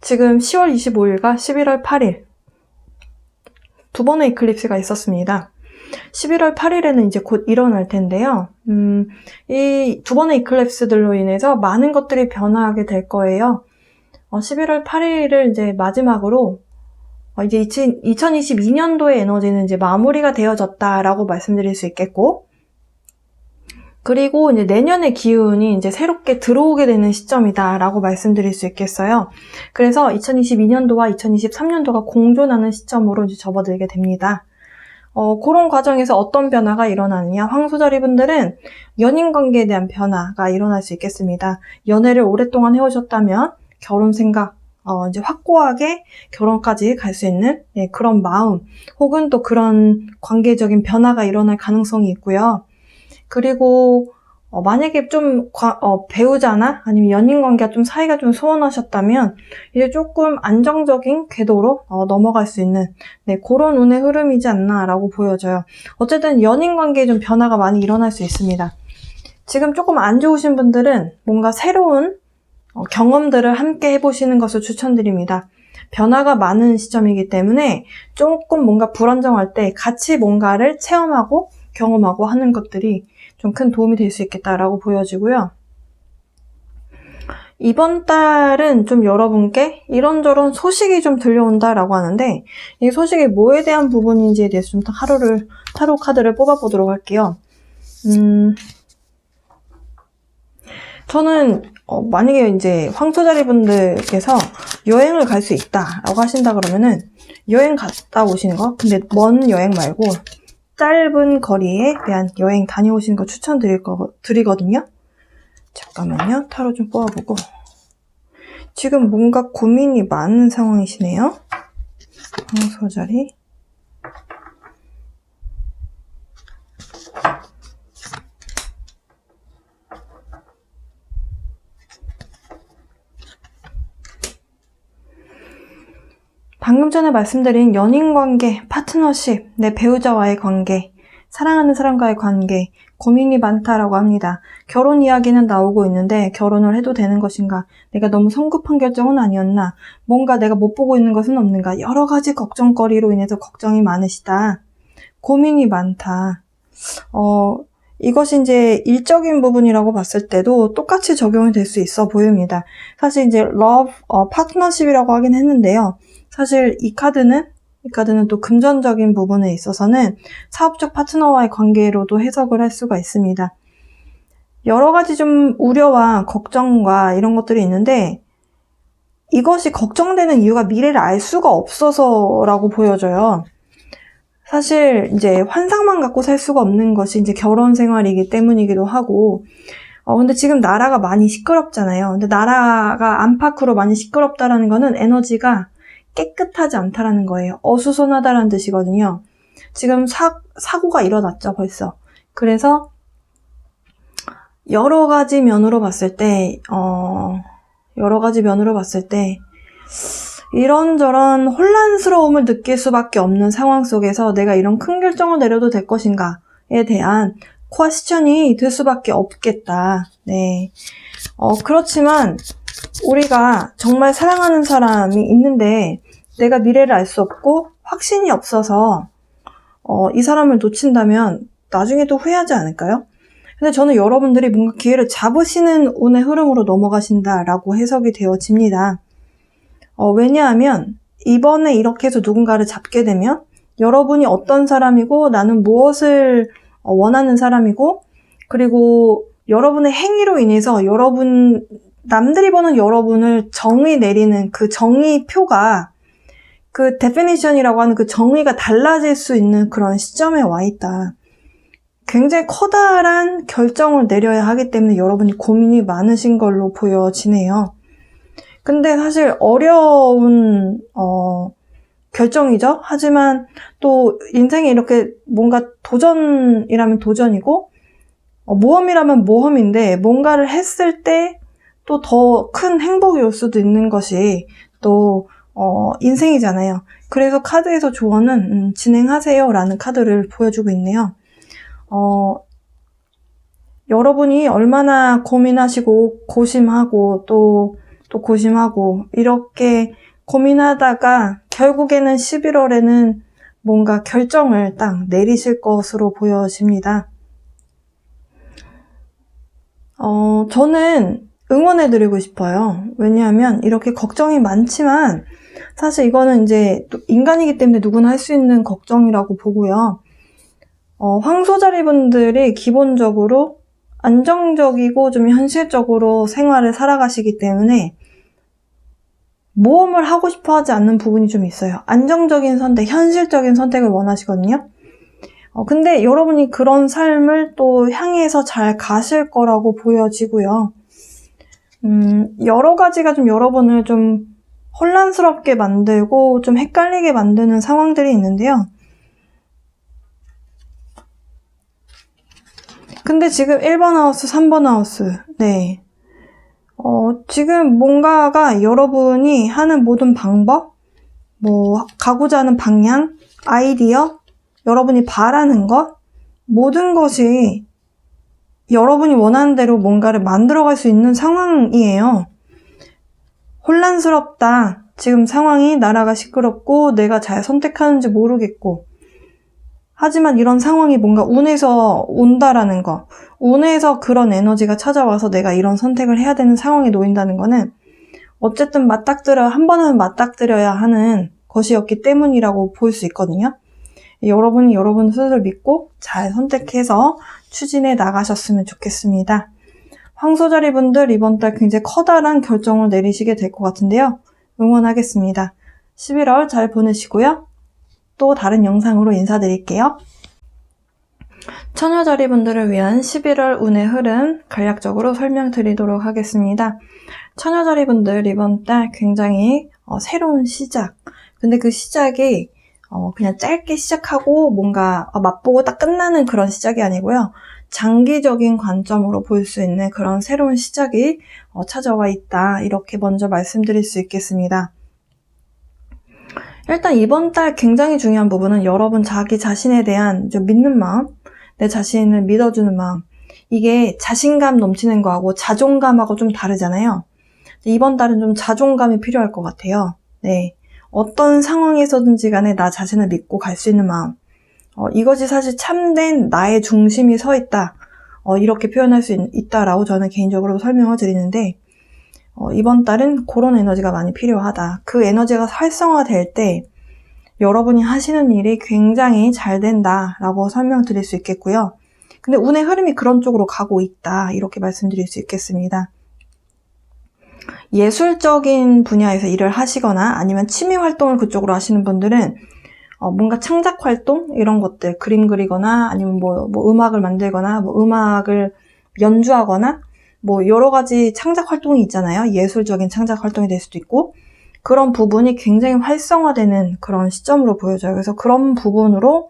지금 10월 25일과 11월 8일 두 번의 이클립스가 있었습니다. 11월 8일에는 이제 곧 일어날 텐데요. 이 두 번의 이클립스들로 인해서 많은 것들이 변화하게 될 거예요. 11월 8일을 이제 마지막으로 이제 2022년도의 에너지는 이제 마무리가 되어졌다라고 말씀드릴 수 있겠고, 그리고 이제 내년의 기운이 이제 새롭게 들어오게 되는 시점이다라고 말씀드릴 수 있겠어요. 그래서 2022년도와 2023년도가 공존하는 시점으로 이제 접어들게 됩니다. 그런 과정에서 어떤 변화가 일어나느냐, 황소자리 분들은 연인 관계에 대한 변화가 일어날 수 있겠습니다. 연애를 오랫동안 해오셨다면 결혼 생각, 이제 확고하게 결혼까지 갈 수 있는, 네, 그런 마음, 혹은 또 그런 관계적인 변화가 일어날 가능성이 있고요. 그리고 만약에 좀 배우자나 아니면 연인 관계가 좀 사이가 좀 소원하셨다면 이제 조금 안정적인 궤도로 넘어갈 수 있는, 네, 그런 운의 흐름이지 않나라고 보여져요. 어쨌든 연인 관계에 좀 변화가 많이 일어날 수 있습니다. 지금 조금 안 좋으신 분들은 뭔가 새로운 경험들을 함께 해보시는 것을 추천드립니다. 변화가 많은 시점이기 때문에 조금 뭔가 불안정할 때 같이 뭔가를 체험하고 경험하고 하는 것들이 좀 큰 도움이 될 수 있겠다라고 보여지고요. 이번 달은 좀 여러분께 이런저런 소식이 좀 들려온다라고 하는데, 이 소식이 뭐에 대한 부분인지에 대해서 좀 타로 카드를 뽑아보도록 할게요. 저는 만약에 이제 황소자리 분들께서 여행을 갈 수 있다라고 하신다 그러면은 여행 갔다 오시는 거, 근데 먼 여행 말고 짧은 거리에 대한 여행 다녀오시는 거 드리거든요. 잠깐만요. 타로 좀 뽑아보고. 지금 뭔가 고민이 많은 상황이시네요. 황소자리. 방금 전에 말씀드린 연인관계, 파트너십, 내 배우자와의 관계, 사랑하는 사람과의 관계, 고민이 많다라고 합니다. 결혼 이야기는 나오고 있는데 결혼을 해도 되는 것인가? 내가 너무 성급한 결정은 아니었나? 뭔가 내가 못 보고 있는 것은 없는가? 여러 가지 걱정거리로 인해서 걱정이 많으시다. 고민이 많다. 이것이 이제 일적인 부분이라고 봤을 때도 똑같이 적용이 될 수 있어 보입니다. 사실 이제 love, 파트너십이라고 하긴 했는데요. 사실 이 카드는 또 금전적인 부분에 있어서는 사업적 파트너와의 관계로도 해석을 할 수가 있습니다. 여러 가지 좀 우려와 걱정과 이런 것들이 있는데 이것이 걱정되는 이유가 미래를 알 수가 없어서라고 보여져요. 사실 이제 환상만 갖고 살 수가 없는 것이 이제 결혼 생활이기 때문이기도 하고 근데 지금 나라가 많이 시끄럽잖아요. 근데 나라가 안팎으로 많이 시끄럽다라는 거는 에너지가 깨끗하지 않다라는 거예요. 어수선하다라는 뜻이거든요. 지금 사고가 일어났죠, 벌써. 그래서 여러 가지 면으로 봤을 때 이런저런 혼란스러움을 느낄 수밖에 없는 상황 속에서 내가 이런 큰 결정을 내려도 될 것인가에 대한 퀘스천이 들 수밖에 없겠다. 네. 그렇지만 우리가 정말 사랑하는 사람이 있는데 내가 미래를 알 수 없고 확신이 없어서 이 사람을 놓친다면 나중에도 후회하지 않을까요? 근데 저는 여러분들이 뭔가 기회를 잡으시는 운의 흐름으로 넘어가신다라고 해석이 되어집니다. 왜냐하면 이번에 이렇게 해서 누군가를 잡게 되면 여러분이 어떤 사람이고 나는 무엇을 원하는 사람이고 그리고 여러분의 행위로 인해서 남들이 보는 여러분을 정의 내리는 그 정의표가 그 definition이라고 하는 그 정의가 달라질 수 있는 그런 시점에 와 있다. 굉장히 커다란 결정을 내려야 하기 때문에 여러분이 고민이 많으신 걸로 보여지네요. 근데 사실 어려운 결정이죠. 하지만 또 인생에 이렇게 뭔가 도전이라면 도전이고 모험이라면 모험인데 뭔가를 했을 때 또 더 큰 행복이 올 수도 있는 것이 또 인생이잖아요. 그래서 카드에서 조언은 진행하세요 라는 카드를 보여주고 있네요. 여러분이 얼마나 고민하시고 고심하고 또 고심하고 이렇게 고민하다가 결국에는 11월에는 뭔가 결정을 딱 내리실 것으로 보여집니다. 저는 응원해드리고 싶어요. 왜냐하면 이렇게 걱정이 많지만 사실 이거는 이제 인간이기 때문에 누구나 할 수 있는 걱정이라고 보고요. 황소자리 분들이 기본적으로 안정적이고 좀 현실적으로 생활을 살아가시기 때문에 모험을 하고 싶어 하지 않는 부분이 좀 있어요. 안정적인 선택, 현실적인 선택을 원하시거든요. 근데 여러분이 그런 삶을 또 향해서 잘 가실 거라고 보여지고요. 여러 가지가 좀 여러분을 좀 혼란스럽게 만들고 좀 헷갈리게 만드는 상황들이 있는데요. 근데 지금 1번 하우스, 3번 하우스, 네. 지금 뭔가가 여러분이 하는 모든 방법, 가고자 하는 방향, 아이디어, 여러분이 바라는 것, 모든 것이 여러분이 원하는 대로 뭔가를 만들어갈 수 있는 상황이에요. 혼란스럽다. 지금 상황이 나라가 시끄럽고 내가 잘 선택하는지 모르겠고 하지만 이런 상황이 뭔가 운에서 온다라는 거, 운에서 그런 에너지가 찾아와서 내가 이런 선택을 해야 되는 상황에 놓인다는 거는 어쨌든 한 번은 맞닥뜨려야 하는 것이었기 때문이라고 볼 수 있거든요. 여러분이 여러분 스스로 믿고 잘 선택해서 추진해 나가셨으면 좋겠습니다. 황소자리 분들 이번 달 굉장히 커다란 결정을 내리시게 될 것 같은데요. 응원하겠습니다. 11월 잘 보내시고요. 또 다른 영상으로 인사드릴게요. 처녀자리 분들을 위한 11월 운의 흐름 간략적으로 설명드리도록 하겠습니다. 처녀자리분들 이번 달 굉장히 새로운 시작. 근데 그 시작이 그냥 짧게 시작하고 뭔가 맛보고 딱 끝나는 그런 시작이 아니고요. 장기적인 관점으로 볼 수 있는 그런 새로운 시작이 찾아와 있다. 이렇게 먼저 말씀드릴 수 있겠습니다. 일단 이번 달 굉장히 중요한 부분은 여러분 자기 자신에 대한 좀 믿는 마음, 내 자신을 믿어주는 마음. 이게 자신감 넘치는 거하고 자존감하고 좀 다르잖아요. 이번 달은 좀 자존감이 필요할 것 같아요. 네. 어떤 상황에서든지 간에 나 자신을 믿고 갈 수 있는 마음. 이것이 사실 참된 나의 중심이 서 있다. 이렇게 표현할 수 있다라고 저는 개인적으로 설명을 드리는데, 이번 달은 그런 에너지가 많이 필요하다. 그 에너지가 활성화될 때 여러분이 하시는 일이 굉장히 잘 된다라고 설명드릴 수 있겠고요. 근데 운의 흐름이 그런 쪽으로 가고 있다. 이렇게 말씀드릴 수 있겠습니다. 예술적인 분야에서 일을 하시거나 아니면 취미 활동을 그쪽으로 하시는 분들은 뭔가 창작 활동 이런 것들 그림 그리거나 아니면 뭐 음악을 만들거나 뭐 음악을 연주하거나 뭐 여러 가지 창작 활동이 있잖아요. 예술적인 창작 활동이 될 수도 있고 그런 부분이 굉장히 활성화되는 그런 시점으로 보여져요. 그래서 그런 부분으로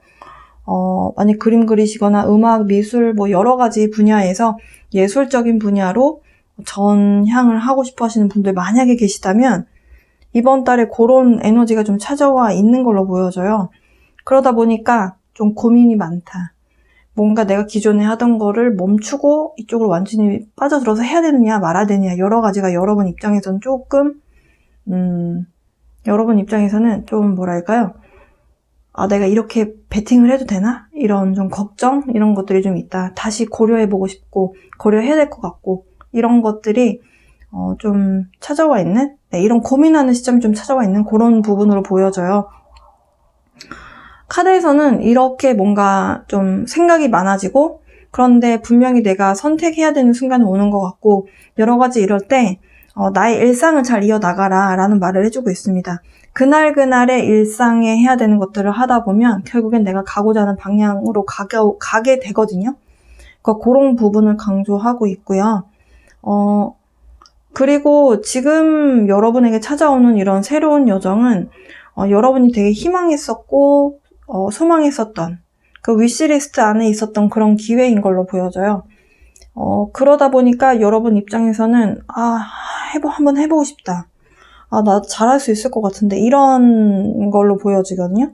만약 그림 그리시거나 음악, 미술 뭐 여러 가지 분야에서 예술적인 분야로 전향을 하고 싶어 하시는 분들 만약에 계시다면 이번 달에 그런 에너지가 좀 찾아와 있는 걸로 보여져요. 그러다 보니까 좀 고민이 많다. 뭔가 내가 기존에 하던 거를 멈추고 이쪽으로 완전히 빠져들어서 해야 되느냐 말아야 되느냐 여러 가지가 여러분 입장에서는 조금 여러분 입장에서는 좀 뭐랄까요? 내가 이렇게 베팅을 해도 되나? 이런 좀 걱정? 이런 것들이 좀 있다. 다시 고려해보고 싶고 고려해야 될 것 같고 이런 것들이 좀 찾아와 있는 이런 고민하는 시점이 좀 찾아와 있는 그런 부분으로 보여져요. 카드에서는 이렇게 뭔가 좀 생각이 많아지고 그런데 분명히 내가 선택해야 되는 순간이 오는 것 같고 여러 가지 이럴 때 나의 일상을 잘 이어나가라 라는 말을 해주고 있습니다. 그날그날의 일상에 해야 되는 것들을 하다 보면 결국엔 내가 가고자 하는 방향으로 가게 되거든요. 그러니까 그런 부분을 강조하고 있고요. 그리고 지금 여러분에게 찾아오는 이런 새로운 여정은 여러분이 되게 희망했었고 소망했었던 그 위시리스트 안에 있었던 그런 기회인 걸로 보여져요. 그러다 보니까 여러분 입장에서는 한번 해보고 싶다. 나 잘할 수 있을 것 같은데 이런 걸로 보여지거든요.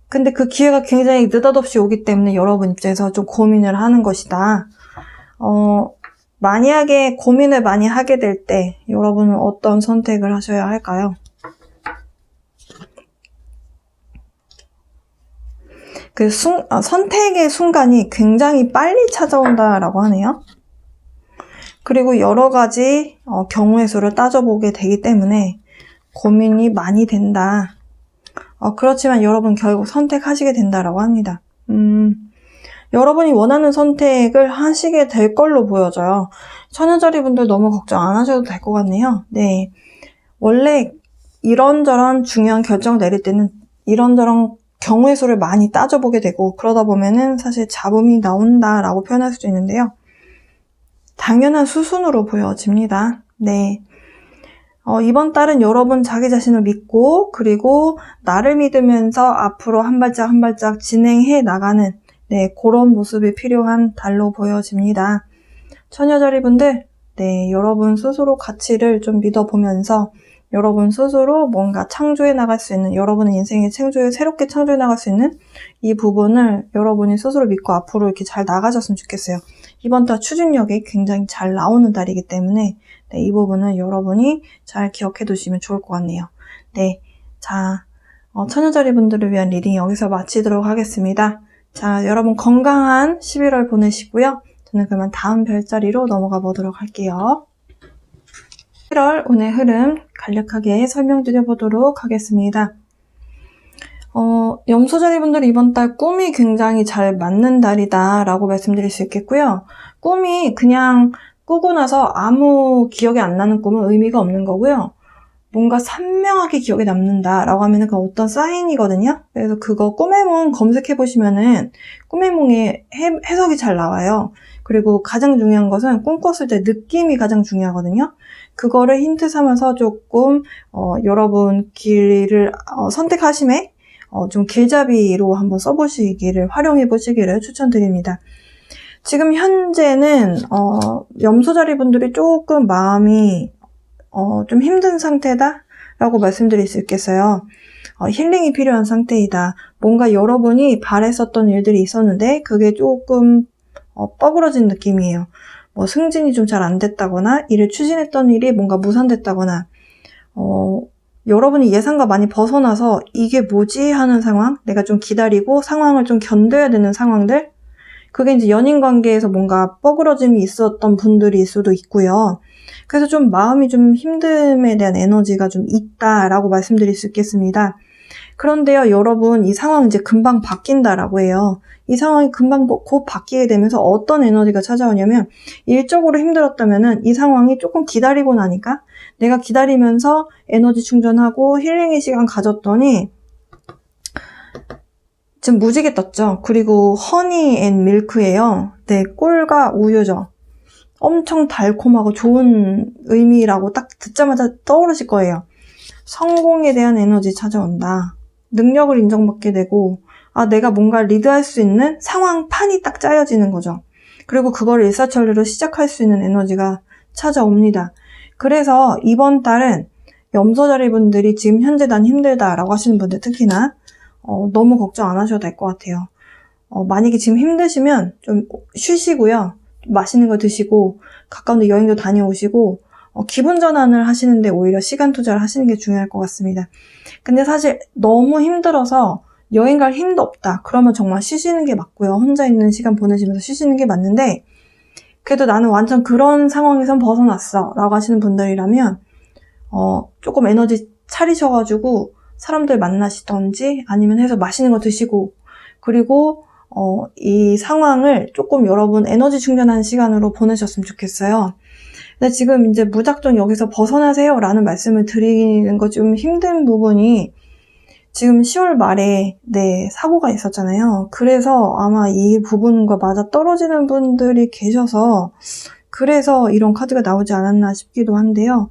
근데 그 기회가 굉장히 느닷없이 오기 때문에 여러분 입장에서 좀 고민을 하는 것이다. 만약에 고민을 많이 하게 될 때 여러분은 어떤 선택을 하셔야 할까요? 그 선택의 순간이 굉장히 빨리 찾아온다라고 하네요. 그리고 여러 가지 경우의 수를 따져보게 되기 때문에 고민이 많이 된다. 그렇지만 여러분 결국 선택하시게 된다라고 합니다. 여러분이 원하는 선택을 하시게 될 걸로 보여져요. 처녀자리 분들 너무 걱정 안 하셔도 될 것 같네요. 네, 원래 이런저런 중요한 결정 내릴 때는 이런저런 경우의 수를 많이 따져보게 되고 그러다 보면은 사실 잡음이 나온다라고 표현할 수도 있는데요. 당연한 수순으로 보여집니다. 네. 이번 달은 여러분 자기 자신을 믿고 그리고 나를 믿으면서 앞으로 한 발짝 한 발짝 진행해 나가는 그런 모습이 필요한 달로 보여집니다. 처녀자리 분들, 여러분 스스로 가치를 좀 믿어보면서 여러분 스스로 뭔가 창조해 나갈 수 있는 여러분의 인생의 새롭게 창조해 나갈 수 있는 이 부분을 여러분이 스스로 믿고 앞으로 이렇게 잘 나가셨으면 좋겠어요. 이번 달 추진력이 굉장히 잘 나오는 달이기 때문에 이 부분은 여러분이 잘 기억해 두시면 좋을 것 같네요. 네, 자, 처녀자리 분들을 위한 리딩 여기서 마치도록 하겠습니다. 자, 여러분 건강한 11월 보내시고요. 저는 그러면 다음 별자리로 넘어가 보도록 할게요. 11월 운의 흐름 간략하게 설명드려 보도록 하겠습니다. 염소자리 분들은 이번 달 꿈이 굉장히 잘 맞는 달이다 라고 말씀드릴 수 있겠고요. 꿈이 그냥 꾸고 나서 아무 기억이 안 나는 꿈은 의미가 없는 거고요. 뭔가 선명하게 기억에 남는다 라고 하면은 그 어떤 사인이거든요. 그래서 그거 꿈의 몽 검색해 보시면은 꿈의 몽의 해석이 잘 나와요. 그리고 가장 중요한 것은 꿈꿨을 때 느낌이 가장 중요하거든요. 그거를 힌트 삼아서 조금 여러분 길을 선택하심에 좀 길잡이로 한번 써보시기를, 활용해 보시기를 추천드립니다. 지금 현재는 염소자리 분들이 조금 마음이 좀 힘든 상태다 라고 말씀드릴 수 있겠어요. 힐링이 필요한 상태이다. 뭔가 여러분이 바랬었던 일들이 있었는데 그게 조금 뻐그러진 느낌이에요. 뭐 승진이 좀 잘 안 됐다거나, 일을 추진했던 일이 뭔가 무산됐다거나, 여러분이 예상과 많이 벗어나서 이게 뭐지 하는 상황, 내가 좀 기다리고 상황을 좀 견뎌야 되는 상황들, 그게 이제 연인 관계에서 뭔가 뻐그러짐이 있었던 분들일 수도 있고요. 그래서 좀 마음이 좀 힘듦에 대한 에너지가 좀 있다라고 말씀드릴 수 있겠습니다. 그런데요, 여러분, 이 상황 이제 금방 바뀐다라고 해요. 이 상황이 금방 곧 바뀌게 되면서 어떤 에너지가 찾아오냐면, 일적으로 힘들었다면은 이 상황이 조금 기다리고 나니까 내가 기다리면서 에너지 충전하고 힐링의 시간 가졌더니 지금 무지개 떴죠. 그리고 허니 앤 밀크예요. 네, 꿀과 우유죠. 엄청 달콤하고 좋은 의미라고 딱 듣자마자 떠오르실 거예요. 성공에 대한 에너지 찾아온다. 능력을 인정받게 되고, 내가 뭔가 리드할 수 있는 상황판이 딱 짜여지는 거죠. 그리고 그걸 일사천리로 시작할 수 있는 에너지가 찾아옵니다. 그래서 이번 달은 염소자리 분들이 지금 현재 난 힘들다라고 하시는 분들 특히나 너무 걱정 안 하셔도 될 것 같아요. 만약에 지금 힘드시면 좀 쉬시고요. 맛있는 거 드시고 가까운 데 여행도 다녀오시고 기분 전환을 하시는데 오히려 시간 투자를 하시는 게 중요할 것 같습니다. 근데 사실 너무 힘들어서 여행 갈 힘도 없다. 그러면 정말 쉬시는 게 맞고요. 혼자 있는 시간 보내시면서 쉬시는 게 맞는데, 그래도 나는 완전 그런 상황에선 벗어났어 라고 하시는 분들이라면 조금 에너지 차리셔가지고 사람들 만나시던지 아니면 해서 맛있는 거 드시고, 그리고 이 상황을 조금 여러분 에너지 충전하는 시간으로 보내셨으면 좋겠어요. 근데 지금 이제 무작정 여기서 벗어나세요 라는 말씀을 드리는 거 좀 힘든 부분이, 지금 10월 말에 사고가 있었잖아요. 그래서 아마 이 부분과 맞아 떨어지는 분들이 계셔서 그래서 이런 카드가 나오지 않았나 싶기도 한데요.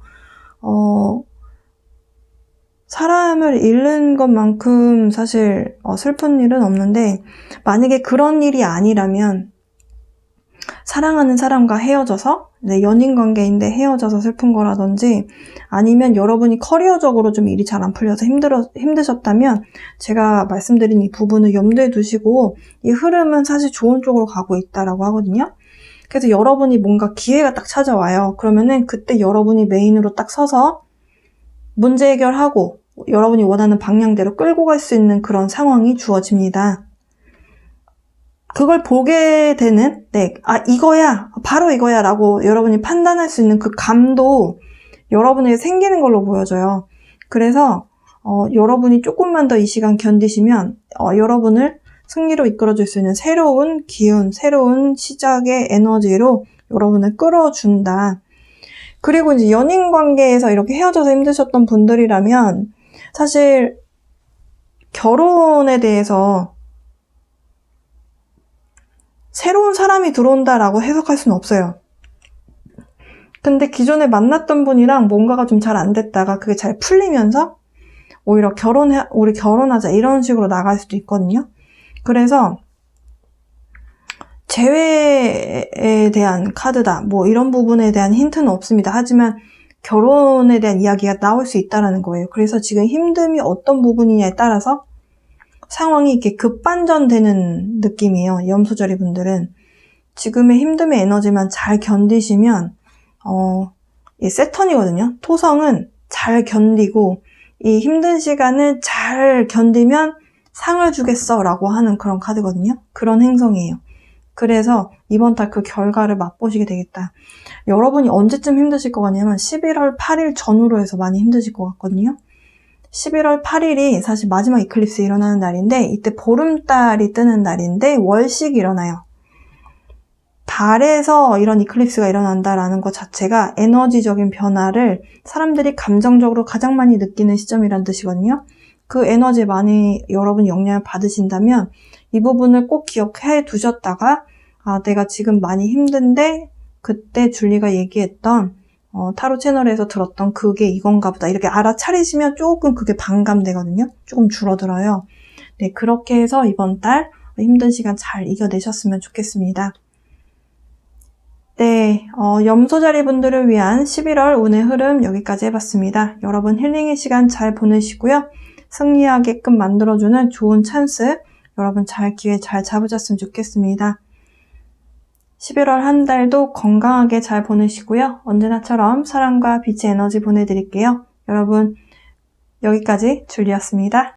사람을 잃는 것만큼 사실 슬픈 일은 없는데, 만약에 그런 일이 아니라면 사랑하는 사람과 헤어져서, 연인 관계인데 헤어져서 슬픈 거라든지, 아니면 여러분이 커리어적으로 좀 일이 잘 안 풀려서 힘드셨다면 제가 말씀드린 이 부분을 염두에 두시고, 이 흐름은 사실 좋은 쪽으로 가고 있다라고 하거든요. 그래서 여러분이 뭔가 기회가 딱 찾아와요. 그러면은 그때 여러분이 메인으로 딱 서서 문제 해결하고 여러분이 원하는 방향대로 끌고 갈 수 있는 그런 상황이 주어집니다. 그걸 보게 되는, 이거야, 바로 이거야 라고 여러분이 판단할 수 있는 그 감도 여러분에게 생기는 걸로 보여져요. 그래서 여러분이 조금만 더 이 시간 견디시면 여러분을 승리로 이끌어줄 수 있는 새로운 기운, 새로운 시작의 에너지로 여러분을 끌어준다. 그리고 이제 연인 관계에서 이렇게 헤어져서 힘드셨던 분들이라면 사실 결혼에 대해서 새로운 사람이 들어온다라고 해석할 수는 없어요. 근데 기존에 만났던 분이랑 뭔가가 좀 잘 안 됐다가 그게 잘 풀리면서 오히려 우리 결혼하자 이런 식으로 나갈 수도 있거든요. 그래서 재회에 대한 카드다, 뭐 이런 부분에 대한 힌트는 없습니다. 하지만 결혼에 대한 이야기가 나올 수 있다라는 거예요. 그래서 지금 힘듦이 어떤 부분이냐에 따라서 상황이 이렇게 급반전되는 느낌이에요. 염소자리 분들은 지금의 힘듦의 에너지만 잘 견디시면 이 세턴이거든요. 토성은 잘 견디고 이 힘든 시간을 잘 견디면 상을 주겠어 라고 하는 그런 카드거든요. 그런 행성이에요. 그래서 이번 달 그 결과를 맛보시게 되겠다. 여러분이 언제쯤 힘드실 것 같냐면 11월 8일 전후로 해서 많이 힘드실 것 같거든요. 11월 8일이 사실 마지막 이클립스 일어나는 날인데, 이때 보름달이 뜨는 날인데 월식이 일어나요. 달에서 이런 이클립스가 일어난다라는 것 자체가 에너지적인 변화를 사람들이 감정적으로 가장 많이 느끼는 시점이란 뜻이거든요. 그 에너지에 많이 여러분이 영향을 받으신다면 이 부분을 꼭 기억해 두셨다가 아, 내가 지금 많이 힘든데 그때 줄리가 얘기했던 타로 채널에서 들었던 그게 이건가 보다. 이렇게 알아차리시면 조금 그게 반감되거든요. 조금 줄어들어요. 네, 그렇게 해서 이번 달 힘든 시간 잘 이겨내셨으면 좋겠습니다. 네, 염소자리 분들을 위한 11월 운의 흐름 여기까지 해봤습니다. 여러분 힐링의 시간 잘 보내시고요. 승리하게끔 만들어주는 좋은 찬스, 여러분 기회 잘 잡으셨으면 좋겠습니다. 11월 한 달도 건강하게 잘 보내시고요. 언제나처럼 사랑과 빛의 에너지 보내드릴게요. 여러분, 여기까지 줄리였습니다.